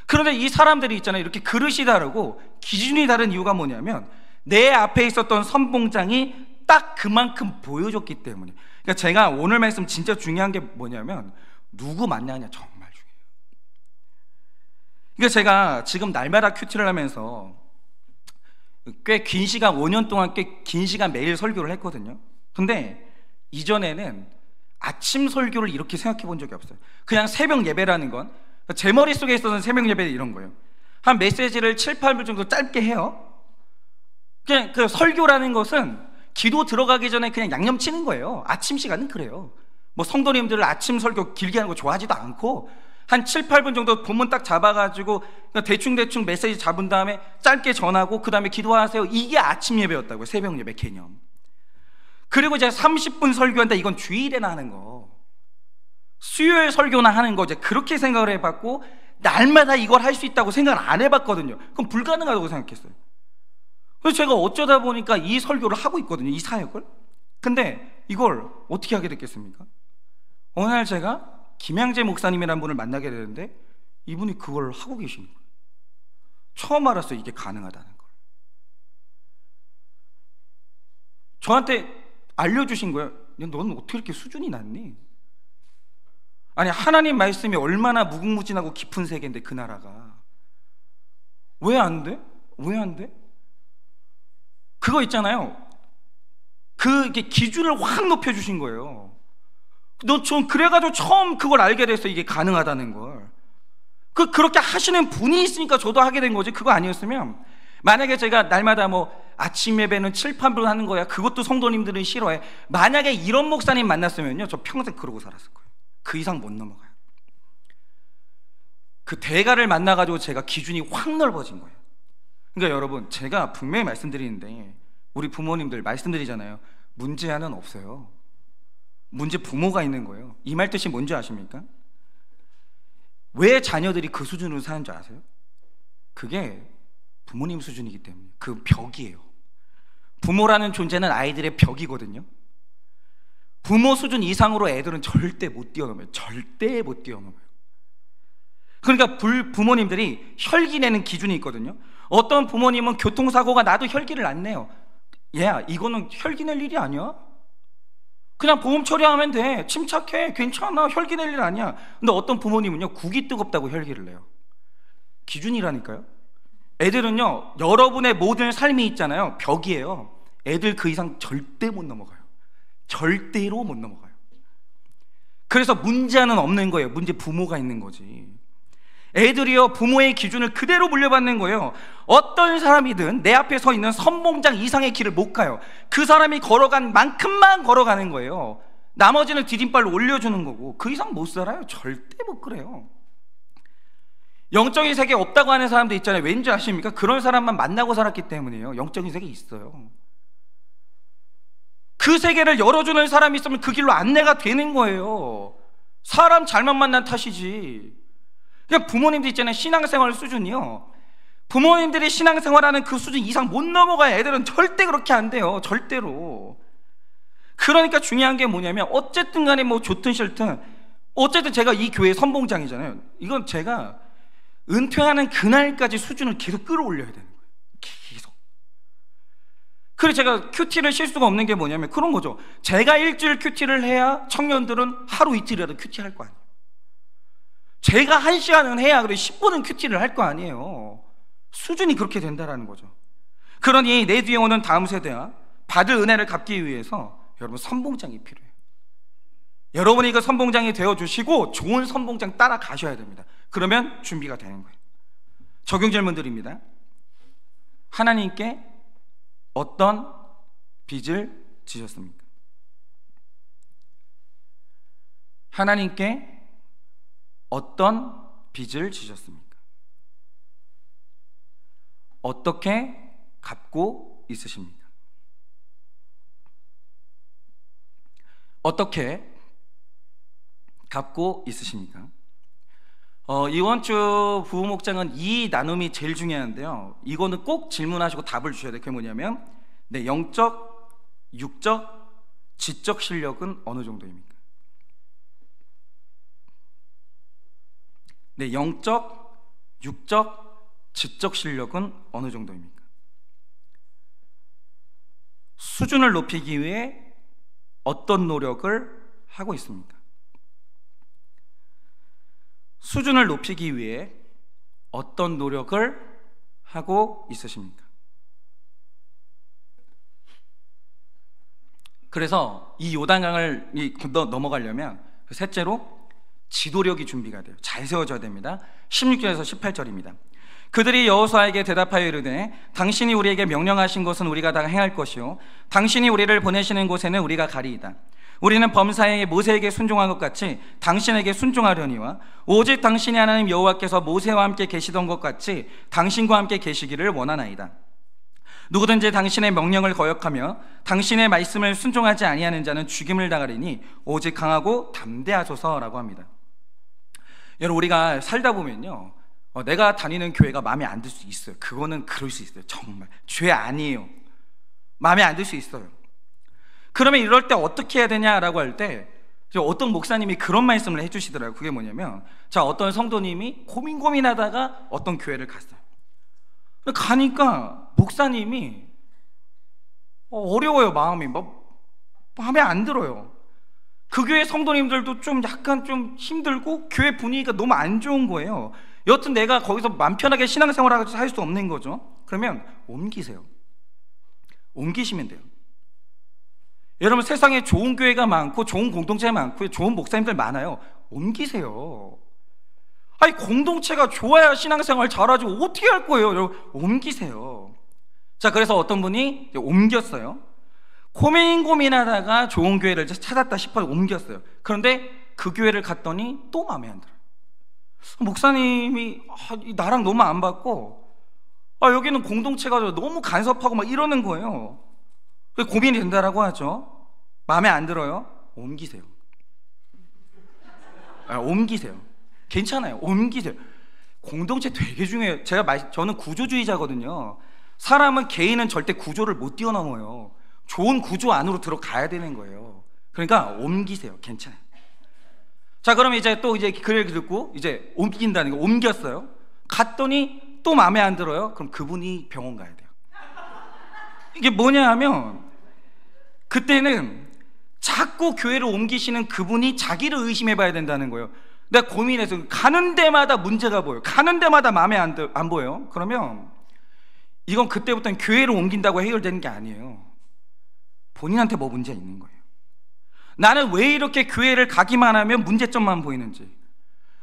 그런데 이 사람들이 있잖아요. 이렇게 그릇이 다르고 기준이 다른 이유가 뭐냐면, 내 앞에 있었던 선봉장이 딱 그만큼 보여줬기 때문에. 그러니까 제가 오늘 말씀 진짜 중요한 게 뭐냐면, 누구 만나냐 정말 중요해요. 그러니까 제가 지금 날마다 큐티를 하면서 꽤 긴 시간, 5년 동안 꽤 긴 시간 매일 설교를 했거든요. 근데 이전에는 아침 설교를 이렇게 생각해 본 적이 없어요. 그냥 새벽 예배라는 건, 제 머릿속에 있어서는 새벽 예배는 이런 거예요. 한 메시지를 7, 8분 정도 짧게 해요. 그냥 그 설교라는 것은 기도 들어가기 전에 그냥 양념 치는 거예요. 아침 시간은 그래요. 뭐 성도님들 아침 설교 길게 하는 거 좋아하지도 않고, 한 7, 8분 정도 본문 딱 잡아가지고 대충 메시지 잡은 다음에 짧게 전하고 그 다음에 기도하세요. 이게 아침 예배였다고요. 새벽 예배 개념. 그리고 이제 30분 설교한다. 이건 주일에나 하는 거, 수요일 설교나 하는 거, 이제 그렇게 생각을 해봤고, 날마다 이걸 할 수 있다고 생각을 안 해봤거든요. 그럼 불가능하다고 생각했어요. 그래서 제가 어쩌다 보니까 이 설교를 하고 있거든요. 이 사역을. 근데 이걸 어떻게 하게 됐겠습니까? 어느 날 제가 김양재 목사님이라는 분을 만나게 되는데, 이분이 그걸 하고 계시는 거예요. 처음 알았어요. 이게 가능하다는 걸. 저한테 알려주신 거예요. 너는 어떻게 이렇게 수준이 낮니? 아니, 하나님 말씀이 얼마나 무궁무진하고 깊은 세계인데 그 나라가 왜 안 돼? 왜 안 돼? 그거 있잖아요. 그게 기준을 확 높여주신 거예요. 전 그래가지고 처음 그걸 알게 됐어요. 이게 가능하다는 걸. 그렇게 하시는 분이 있으니까 저도 하게 된 거지. 그거 아니었으면, 만약에 제가 날마다 뭐 아침 예배는 7, 8분 하는 거야, 그것도 성도님들은 싫어해, 만약에 이런 목사님 만났으면요, 저 평생 그러고 살았을 거예요. 그 이상 못 넘어가요. 그 대가를 만나가지고 제가 기준이 확 넓어진 거예요. 그러니까 여러분, 제가 분명히 말씀드리는데, 우리 부모님들 말씀드리잖아요. 문제 하나는 없어요. 문제 부모가 있는 거예요. 이 말 뜻이 뭔지 아십니까? 왜 자녀들이 그 수준으로 사는 줄 아세요? 그게 부모님 수준이기 때문에. 그 벽이에요. 부모라는 존재는 아이들의 벽이거든요. 부모 수준 이상으로 애들은 절대 못 뛰어넘어요. 절대 못 뛰어넘어요. 그러니까 부모님들이 혈기 내는 기준이 있거든요. 어떤 부모님은 교통사고가 나도 혈기를 안 내요. 얘야, 이거는 혈기 낼 일이 아니야. 그냥 보험 처리하면 돼. 침착해. 괜찮아. 혈기 낼 일 아니야. 근데 어떤 부모님은요, 국이 뜨겁다고 혈기를 내요. 기준이라니까요. 애들은요, 여러분의 모든 삶이 있잖아요. 벽이에요. 애들 그 이상 절대 못 넘어가요. 절대로 못 넘어가요. 그래서 문제는 없는 거예요. 문제 부모가 있는 거지. 애들이요, 부모의 기준을 그대로 물려받는 거예요. 어떤 사람이든 내 앞에 서 있는 선봉장 이상의 길을 못 가요. 그 사람이 걸어간 만큼만 걸어가는 거예요. 나머지는 디딤발로 올려주는 거고, 그 이상 못 살아요. 절대 못 그래요. 영적인 세계 없다고 하는 사람도 있잖아요. 왠지 아십니까? 그런 사람만 만나고 살았기 때문이에요. 영적인 세계 있어요. 그 세계를 열어주는 사람이 있으면 그 길로 안내가 되는 거예요. 사람 잘못 만난 탓이지. 그냥 부모님들 있잖아요. 신앙생활 수준이요, 부모님들이 신앙생활하는 그 수준 이상 못 넘어가야 애들은 절대 그렇게 안 돼요. 절대로. 그러니까 중요한 게 뭐냐면, 어쨌든 간에 뭐 좋든 싫든 어쨌든 제가 이 교회 선봉장이잖아요. 이건 제가 은퇴하는 그날까지 수준을 계속 끌어올려야 되는 거예요. 계속. 그래서 제가 큐티를 쉴 수가 없는 게 뭐냐면 그런 거죠. 제가 일주일 큐티를 해야 청년들은 하루 이틀이라도 큐티 할 거 아니에요. 제가 1시간은 해야 그래 10분은 큐티를 할 거 아니에요. 수준이 그렇게 된다라는 거죠. 그러니 내 뒤에 오는 다음 세대와 받을 은혜를 갚기 위해서 여러분 선봉장이 필요해요. 여러분이 그 선봉장이 되어주시고 좋은 선봉장 따라가셔야 됩니다. 그러면 준비가 되는 거예요. 적용 질문 드립니다. 하나님께 어떤 빚을 지셨습니까? 하나님께 어떤 빚을 지셨습니까? 어떻게 갚고 있으십니까? 어떻게 갚고 있으십니까? 이번 주 부부 목장은 이 나눔이 제일 중요한데요, 이거는 꼭 질문하시고 답을 주셔야 돼요. 그게 뭐냐면, 네, 영적, 육적, 지적 실력은 어느 정도입니까? 네, 영적, 육적, 지적 실력은 어느 정도입니까? 수준을 높이기 위해 어떤 노력을 하고 있습니까? 수준을 높이기 위해 어떤 노력을 하고 있으십니까? 그래서 이 요단강을 넘어가려면 셋째로 지도력이 준비가 돼요. 잘 세워져야 됩니다. 16절에서 18절입니다. 그들이 여호수아에게 대답하여 이르되 당신이 우리에게 명령하신 것은 우리가 다 행할 것이요 당신이 우리를 보내시는 곳에는 우리가 가리이다. 우리는 범사에 모세에게 순종한 것 같이 당신에게 순종하려니와 오직 당신이 하나님 여호와께서 모세와 함께 계시던 것 같이 당신과 함께 계시기를 원하나이다. 누구든지 당신의 명령을 거역하며 당신의 말씀을 순종하지 아니하는 자는 죽임을 당하리니 오직 강하고 담대하소서라고 합니다. 여러분, 우리가 살다 보면요, 내가 다니는 교회가 마음에 안 들 수 있어요. 그거는 그럴 수 있어요. 정말 죄 아니에요. 마음에 안 들 수 있어요. 그러면 이럴 때 어떻게 해야 되냐라고 할 때 어떤 목사님이 그런 말씀을 해주시더라고요. 그게 뭐냐면, 자, 어떤 성도님이 고민하다가 어떤 교회를 갔어요. 가니까 목사님이 어려워요. 마음이 마음에 안 들어요. 그 교회 성도님들도 좀 약간 좀 힘들고 교회 분위기가 너무 안 좋은 거예요. 여튼 내가 거기서 마음 편하게 신앙생활을 할 수 없는 거죠. 그러면 옮기세요. 옮기시면 돼요. 여러분, 세상에 좋은 교회가 많고 좋은 공동체가 많고 좋은 목사님들 많아요. 옮기세요. 아니, 공동체가 좋아야 신앙생활 잘하지 어떻게 할 거예요? 여러분, 옮기세요. 자, 그래서 어떤 분이 옮겼어요. 고민하다가 좋은 교회를 찾았다 싶어서 옮겼어요. 그런데 그 교회를 갔더니 또 마음에 안 들어요. 목사님이 나랑 너무 안 맞고, 여기는 공동체가 너무 간섭하고 막 이러는 거예요. 고민이 된다라고 하죠. 마음에 안 들어요? 옮기세요. 옮기세요. 괜찮아요. 옮기세요. 공동체 되게 중요해요. 저는 구조주의자거든요. 사람은, 개인은 절대 구조를 못 뛰어넘어요. 좋은 구조 안으로 들어가야 되는 거예요. 그러니까 옮기세요. 괜찮아요. 자, 그럼 이제 또 글을 듣고 이제 옮긴다는 거, 옮겼어요. 갔더니 또 마음에 안 들어요. 그럼 그분이 병원 가야 돼요. 이게 뭐냐 하면, 그때는 자꾸 교회를 옮기시는 그분이 자기를 의심해 봐야 된다는 거예요. 내가 고민해서 가는 데마다 문제가 보여요. 가는 데마다 마음에 안 보여요. 그러면 이건 그때부터는 교회를 옮긴다고 해결되는 게 아니에요. 본인한테 뭐 문제가 있는 거예요. 나는 왜 이렇게 교회를 가기만 하면 문제점만 보이는지,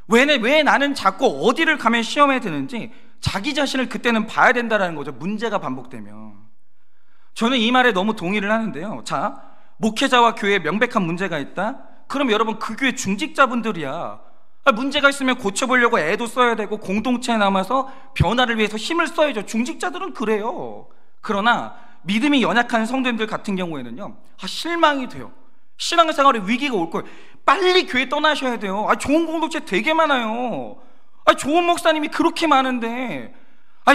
왜 나는 자꾸 어디를 가면 시험에 드는지 자기 자신을 그때는 봐야 된다는 거죠. 문제가 반복되면. 저는 이 말에 너무 동의를 하는데요. 자, 목회자와 교회에 명백한 문제가 있다? 그럼 여러분 그 교회 중직자분들이야. 문제가 있으면 고쳐보려고 애도 써야 되고 공동체에 남아서 변화를 위해서 힘을 써야죠. 중직자들은 그래요. 그러나 믿음이 연약한 성도님들 같은 경우에는요, 실망이 돼요. 신앙생활에 위기가 올 거예요. 빨리 교회 떠나셔야 돼요. 좋은 공동체 되게 많아요. 좋은 목사님이 그렇게 많은데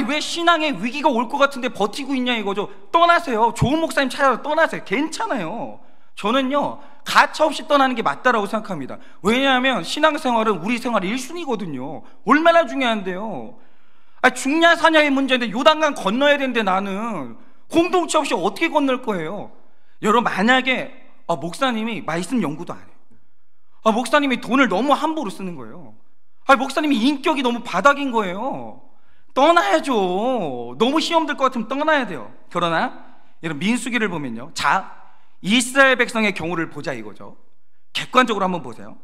왜 신앙에 위기가 올 것 같은데 버티고 있냐 이거죠. 떠나세요. 좋은 목사님 찾아서 떠나세요. 괜찮아요. 저는요, 가차없이 떠나는 게 맞다라고 생각합니다. 왜냐하면 신앙생활은 우리 생활의 1순위거든요 얼마나 중요한데요. 죽냐 사냐의 문제인데 요단강 건너야 되는데 나는 공동체 없이 어떻게 건널 거예요? 여러분, 만약에 목사님이 말씀 연구도 안 해요. 목사님이 돈을 너무 함부로 쓰는 거예요. 목사님이 인격이 너무 바닥인 거예요. 떠나야죠. 너무 시험 들 것 같으면 떠나야 돼요. 그러나 여러분, 민수기를 보면요, 자, 이스라엘 백성의 경우를 보자 이거죠. 객관적으로 한번 보세요.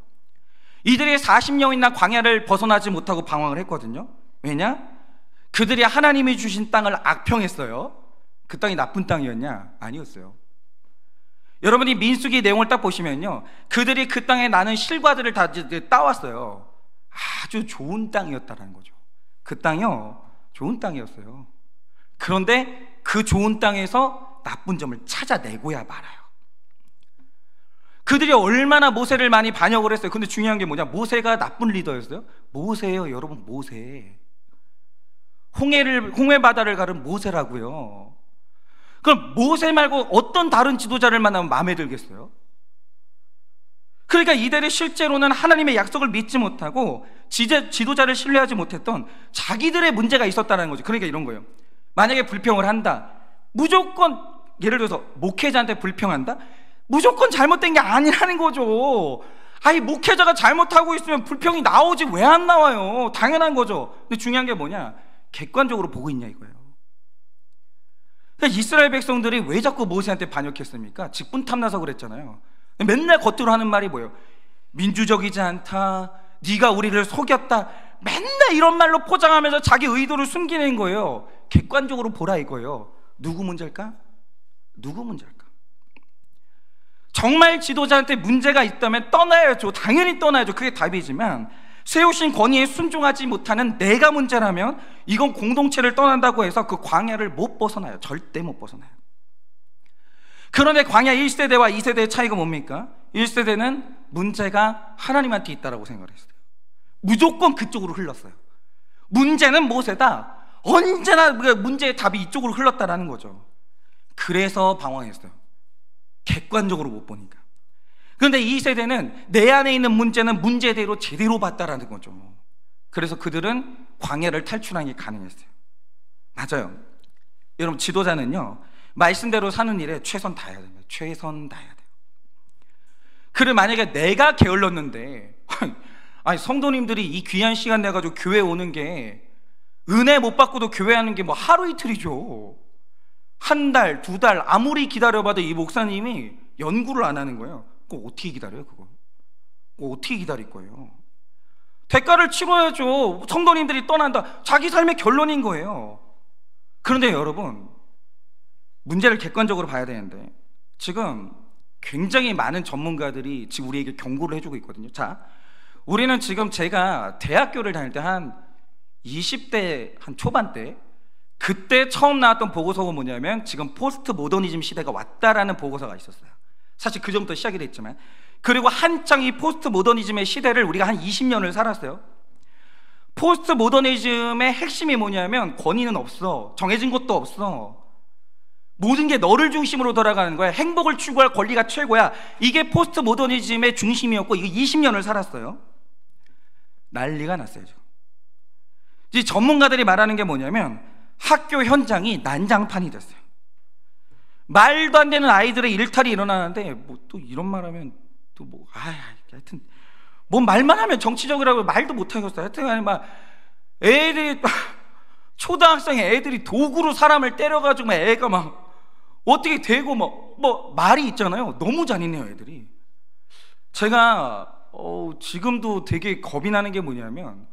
이들이 40년이나 광야를 벗어나지 못하고 방황을 했거든요. 왜냐? 그들이 하나님이 주신 땅을 악평했어요. 그 땅이 나쁜 땅이었냐? 아니었어요. 여러분이 민수기 내용을 딱 보시면요, 그들이 그 땅에 나는 실과들을 다 따왔어요. 아주 좋은 땅이었다는 거죠. 그 땅이요, 좋은 땅이었어요. 그런데 그 좋은 땅에서 나쁜 점을 찾아내고야 말아요. 그들이 얼마나 모세를 많이 반역을 했어요. 근데 중요한 게 뭐냐? 모세가 나쁜 리더였어요? 모세예요, 여러분. 모세. 홍해 바다를 가른 모세라고요. 그럼 모세 말고 어떤 다른 지도자를 만나면 마음에 들겠어요? 그러니까 이들이 실제로는 하나님의 약속을 믿지 못하고 지도자를 신뢰하지 못했던 자기들의 문제가 있었다는 거죠. 그러니까 이런 거예요. 만약에 불평을 한다, 무조건 예를 들어서 목회자한테 불평한다? 무조건 잘못된 게 아니라는 거죠. 목회자가 잘못하고 있으면 불평이 나오지 왜 안 나와요? 당연한 거죠. 근데 중요한 게 뭐냐? 객관적으로 보고 있냐 이거예요. 그러니까 이스라엘 백성들이 왜 자꾸 모세한테 반역했습니까? 직분 탐나서 그랬잖아요. 맨날 겉으로 하는 말이 뭐예요? 민주적이지 않다, 네가 우리를 속였다, 맨날 이런 말로 포장하면서 자기 의도를 숨기는 거예요. 객관적으로 보라 이거예요. 누구 문제일까? 누구 문제일까? 정말 지도자한테 문제가 있다면 떠나야죠. 당연히 떠나야죠. 그게 답이지만 세우신 권위에 순종하지 못하는 내가 문제라면 이건 공동체를 떠난다고 해서 그 광야를 못 벗어나요. 절대 못 벗어나요. 그런데 광야 1세대와 2세대의 차이가 뭡니까? 1세대는 문제가 하나님한테 있다라고 생각을 했어요. 무조건 그쪽으로 흘렀어요. 문제는 모세다. 언제나 문제의 답이 이쪽으로 흘렀다라는 거죠. 그래서 방황했어요. 객관적으로 못 보니까. 그런데 2세대는 내 안에 있는 문제는 문제대로 제대로 봤다라는 거죠. 그래서 그들은 광야를 탈출하는 게 가능했어요. 맞아요. 여러분, 지도자는요, 말씀대로 사는 일에 최선 다해야 됩니다. 최선 다해야 돼요. 그래, 만약에 내가 게을렀는데 성도님들이 이 귀한 시간 내가지고 교회 오는 게 은혜 못 받고도 교회 하는 게 뭐 하루 이틀이죠. 한 달, 두 달 아무리 기다려봐도 이 목사님이 연구를 안 하는 거예요. 그거 어떻게 기다려요? 그거 어떻게 기다릴 거예요? 대가를 치러야죠. 성도님들이 떠난다, 자기 삶의 결론인 거예요. 그런데 여러분, 문제를 객관적으로 봐야 되는데 지금 굉장히 많은 전문가들이 지금 우리에게 경고를 해주고 있거든요. 자, 우리는 지금 제가 대학교를 다닐 때 한 20대 한 초반 때, 그때 처음 나왔던 보고서가 뭐냐면 지금 포스트 모더니즘 시대가 왔다라는 보고서가 있었어요. 사실 그 전부터 시작이 됐지만, 그리고 한창 이 포스트 모더니즘의 시대를 우리가 한 20년을 살았어요. 포스트 모더니즘의 핵심이 뭐냐면 권위는 없어, 정해진 것도 없어, 모든 게 너를 중심으로 돌아가는 거야, 행복을 추구할 권리가 최고야. 이게 포스트 모더니즘의 중심이었고, 이거 20년을 살았어요. 난리가 났어요. 이 전문가들이 말하는 게 뭐냐면 학교 현장이 난장판이 됐어요. 말도 안 되는 아이들의 일탈이 일어나는데 뭐 또 이런 말하면 또 뭐 하여튼 뭐 말만 하면 정치적이라고 말도 못 하겠어요. 하여튼 아니 막 애들이 초등학생 애들이 도구로 사람을 때려가지고 막 애가 막 어떻게 되고 뭐 말이 있잖아요. 너무 잔인해요, 애들이. 제가 지금도 되게 겁이 나는 게 뭐냐면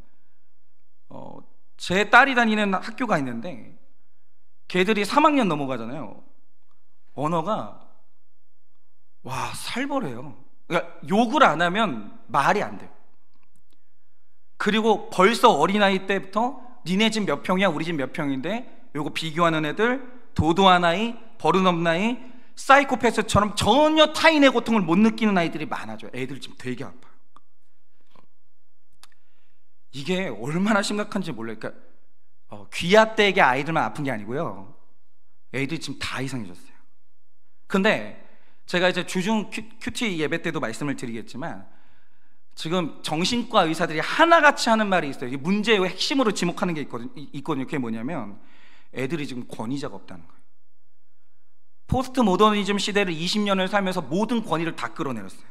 제 딸이 다니는 학교가 있는데 걔들이 3학년 넘어가잖아요. 언어가 와 살벌해요. 그러니까 욕을 안 하면 말이 안 돼요. 그리고 벌써 어린아이 때부터 니네 집 몇 평이야 우리 집 몇 평인데 요거 비교하는 애들, 도도한 아이, 버릇없는 아이, 사이코패스처럼 전혀 타인의 고통을 못 느끼는 아이들이 많아져요. 애들 지금 되게 아파요. 이게 얼마나 심각한지 몰라요. 그러니까 귀하댁의 아이들만 아픈 게 아니고요, 애들이 지금 다 이상해졌어요. 근데 제가 이제 주중 큐티 예배 때도 말씀을 드리겠지만 지금 정신과 의사들이 하나같이 하는 말이 있어요. 이 문제의 핵심으로 지목하는 게 있거든요. 그게 뭐냐면 애들이 지금 권위자가 없다는 거예요. 포스트 모더니즘 시대를 20년을 살면서 모든 권위를 다 끌어내렸어요.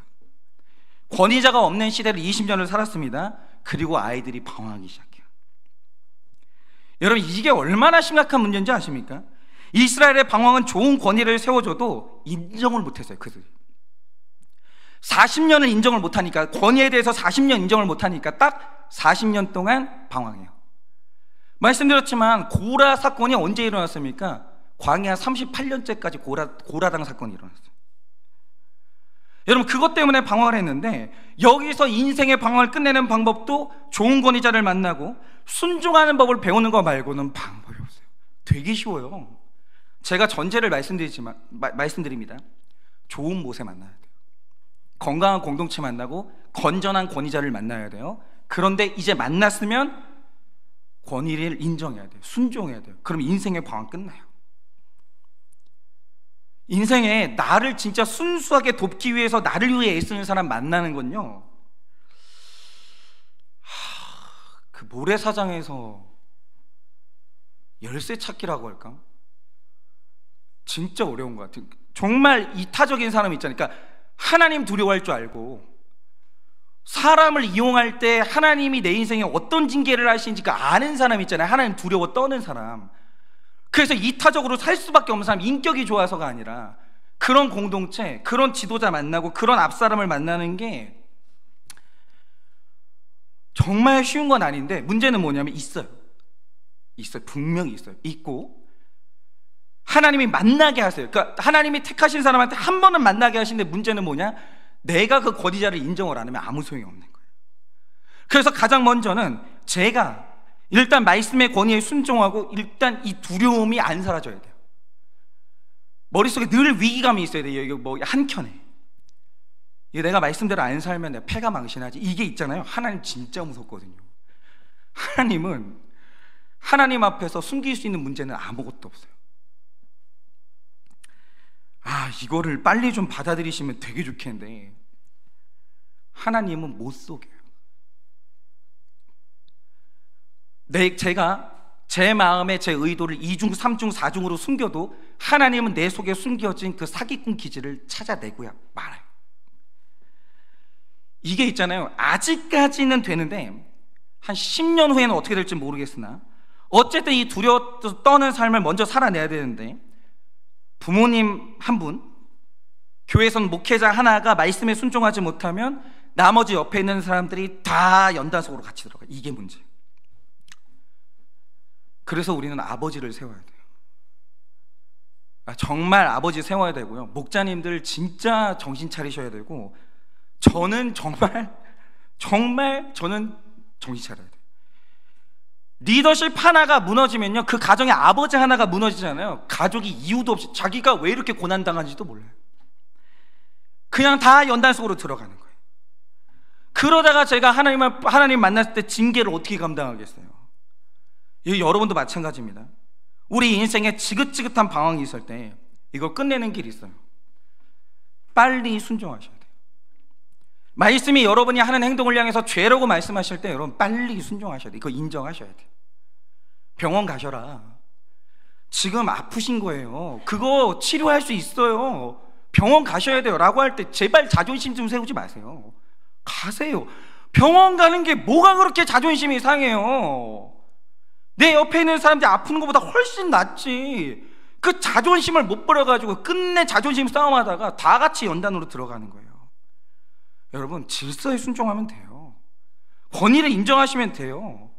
권위자가 없는 시대를 20년을 살았습니다. 그리고 아이들이 방황하기 시작해요. 여러분, 이게 얼마나 심각한 문제인지 아십니까? 이스라엘의 방황은 좋은 권위를 세워줘도 인정을 못했어요. 그들이 40년을 인정을 못하니까, 권위에 대해서 40년 인정을 못하니까 딱 40년 동안 방황해요. 말씀드렸지만 고라 사건이 언제 일어났습니까? 광야 38년째까지 고라당 사건이 일어났어요. 여러분, 그것 때문에 방황을 했는데 여기서 인생의 방황을 끝내는 방법도 좋은 권위자를 만나고 순종하는 법을 배우는 거 말고는 방법이 없어요. 되게 쉬워요. 제가 전제를 말씀드립니다. 좋은 모세 만나야 돼요. 건강한 공동체 만나고 건전한 권위자를 만나야 돼요. 그런데 이제 만났으면 권위를 인정해야 돼요. 순종해야 돼요. 그럼 인생의 방황 끝나요. 인생에 나를 진짜 순수하게 돕기 위해서 나를 위해 애쓰는 사람 만나는 건요, 그 모래사장에서 열쇠 찾기라고 할까? 진짜 어려운 것 같아요. 정말 이타적인 사람 있잖아요. 그러니까 하나님 두려워할 줄 알고 사람을 이용할 때 하나님이 내 인생에 어떤 징계를 하시는지 아는 사람 있잖아요. 하나님 두려워 떠는 사람. 그래서 이타적으로 살 수밖에 없는 사람, 인격이 좋아서가 아니라 그런 공동체, 그런 지도자 만나고 그런 앞사람을 만나는 게 정말 쉬운 건 아닌데, 문제는 뭐냐면 있어요. 분명히 있어요. 있고 하나님이 만나게 하세요. 그러니까 하나님이 택하신 사람한테 한 번은 만나게 하시는데, 문제는 뭐냐? 내가 그 권위자를 인정을 안 하면 아무 소용이 없는 거예요. 그래서 가장 먼저는 제가 일단 말씀의 권위에 순종하고 일단 이 두려움이 안 사라져야 돼요. 머릿속에 늘 위기감이 있어야 돼요. 이게 뭐 한켠에 이게 내가 말씀대로 안 살면 내가 패가 망신하지, 이게 있잖아요. 하나님 진짜 무섭거든요. 하나님은 하나님 앞에서 숨길 수 있는 문제는 아무것도 없어요. 이거를 빨리 좀 받아들이시면 되게 좋겠는데 하나님은 못 속여요. 제가 제 마음에 제 의도를 2중, 3중, 4중으로 숨겨도 하나님은 내 속에 숨겨진 그 사기꾼 기질을 찾아내고야 말아요. 이게 있잖아요. 아직까지는 되는데 한 10년 후에는 어떻게 될지 모르겠으나 어쨌든 이 두려워 떠는 삶을 먼저 살아내야 되는데, 부모님 한 분, 교회에선 목회자 하나가 말씀에 순종하지 못하면 나머지 옆에 있는 사람들이 다 연단속으로 같이 들어가요. 이게 문제예요. 그래서 우리는 아버지를 세워야 돼요. 정말 아버지 세워야 되고요. 목자님들 진짜 정신 차리셔야 되고, 저는 정말 저는 정신 차려야 돼요. 리더십 하나가 무너지면요, 그 가정의 아버지 하나가 무너지잖아요. 가족이 이유도 없이 자기가 왜 이렇게 고난당한지도 몰라요. 그냥 다 연단 속으로 들어가는 거예요. 그러다가 제가 하나님 만났을 때 징계를 어떻게 감당하겠어요? 여러분도 마찬가지입니다. 우리 인생에 지긋지긋한 방황이 있을 때 이걸 끝내는 길이 있어요. 빨리 순종하셔야 돼요. 말씀이 여러분이 하는 행동을 향해서 죄라고 말씀하실 때 여러분 빨리 순종하셔야 돼요. 이거 인정하셔야 돼요. 병원 가셔라. 지금 아프신 거예요. 그거 치료할 수 있어요. 병원 가셔야 돼요 라고 할 때 제발 자존심 좀 세우지 마세요. 가세요. 병원 가는 게 뭐가 그렇게 자존심이 상해요? 내 옆에 있는 사람들이 아프는 것보다 훨씬 낫지. 그 자존심을 못 버려가지고 끝내 자존심 싸움하다가 다 같이 연단으로 들어가는 거예요. 여러분, 질서에 순종하면 돼요. 권위를 인정하시면 돼요.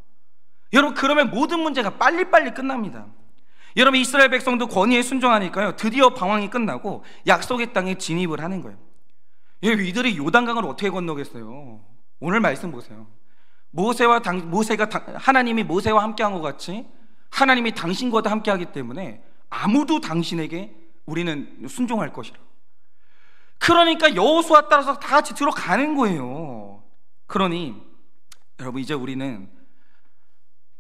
여러분, 그러면 모든 문제가 빨리빨리 끝납니다. 여러분, 이스라엘 백성도 권위에 순종하니까요, 드디어 방황이 끝나고 약속의 땅에 진입을 하는 거예요. 이들이 요단강을 어떻게 건너겠어요? 오늘 말씀 보세요. 하나님이 모세와 함께한 것 같이 하나님이 당신과도 함께하기 때문에 아무도 당신에게 우리는 순종할 것이라. 그러니까 여호수아 따라서 다 같이 들어가는 거예요. 그러니 여러분, 이제 우리는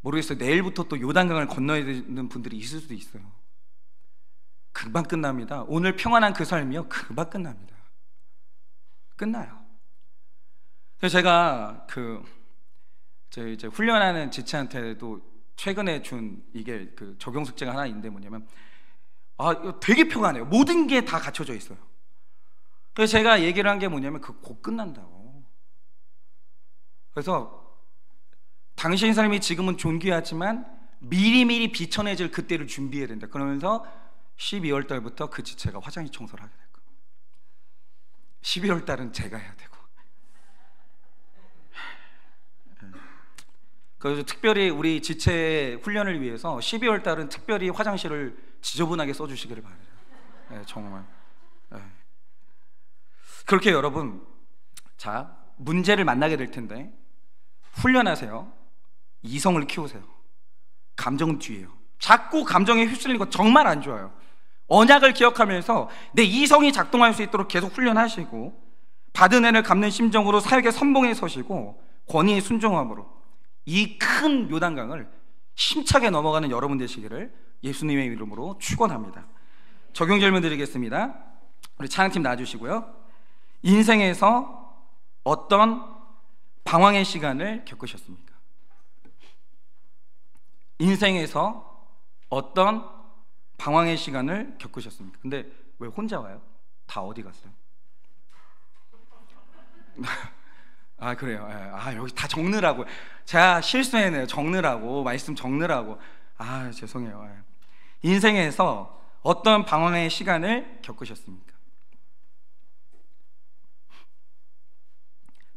모르겠어요. 내일부터 또 요단강을 건너야 되는 분들이 있을 수도 있어요. 금방 끝납니다. 오늘 평안한 그 삶이요, 금방 끝납니다. 끝나요. 그래서 제가 이제 훈련하는 지체한테도 최근에 준 이게 적용 숙제가 하나 있는데 뭐냐면, 되게 평안해요. 모든 게 다 갖춰져 있어요. 그래서 제가 얘기를 한 게 뭐냐면, 곧 끝난다고. 그래서 당신 삶이 지금은 존귀하지만 미리미리 비천해질 그때를 준비해야 된다. 그러면서 12월 달부터 그 지체가 화장실 청소를 하게 될 거예요. 12월 달은 제가 해야 되고. 그래서 특별히 우리 지체 훈련을 위해서 12월 달은 특별히 화장실을 지저분하게 써주시기를 바라요. 네, 정말. 네. 그렇게 여러분, 자, 문제를 만나게 될 텐데 훈련하세요. 이성을 키우세요. 감정은 뒤에요. 자꾸 감정에 휩쓸리는 거 정말 안 좋아요. 언약을 기억하면서 내 이성이 작동할 수 있도록 계속 훈련하시고, 받은 은혜를 갚는 심정으로 사역의 선봉에 서시고, 권위에 순종함으로 이 큰 요단강을 힘차게 넘어가는 여러분 되시기를 예수님의 이름으로 축원합니다. 적용 질문 드리겠습니다. 우리 찬양팀 나와주시고요. 인생에서 어떤 방황의 시간을 겪으셨습니까? 인생에서 어떤 방황의 시간을 겪으셨습니까? 근데 왜 혼자 와요? 다 어디 갔어요? 그래요. 여기 다 적느라고. 제가 실수했네요. 적느라고. 말씀 적느라고. 죄송해요. 인생에서 어떤 방황의 시간을 겪으셨습니까?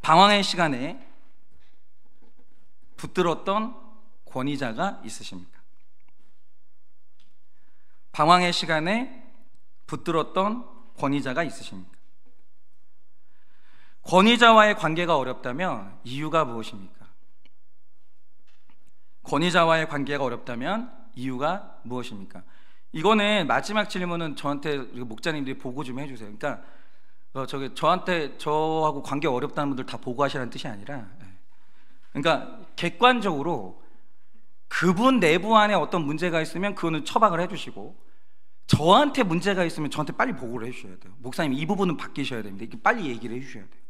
방황의 시간에 붙들었던 권위자가 있으십니까? 방황의 시간에 붙들었던 권위자가 있으십니까? 권위자와의 관계가 어렵다면 이유가 무엇입니까? 권위자와의 관계가 어렵다면 이유가 무엇입니까? 이거는 마지막 질문은 저한테 목자님들이 보고 좀 해주세요. 그러니까 저한테 저하고 관계 어렵다는 분들 다 보고하시라는 뜻이 아니라, 그러니까 객관적으로 그분 내부 안에 어떤 문제가 있으면 그거는 처방을 해주시고, 저한테 문제가 있으면 저한테 빨리 보고를 해주셔야 돼요. 목사님, 이 부분은 바뀌셔야 됩니다. 이렇게 빨리 얘기를 해주셔야 돼요.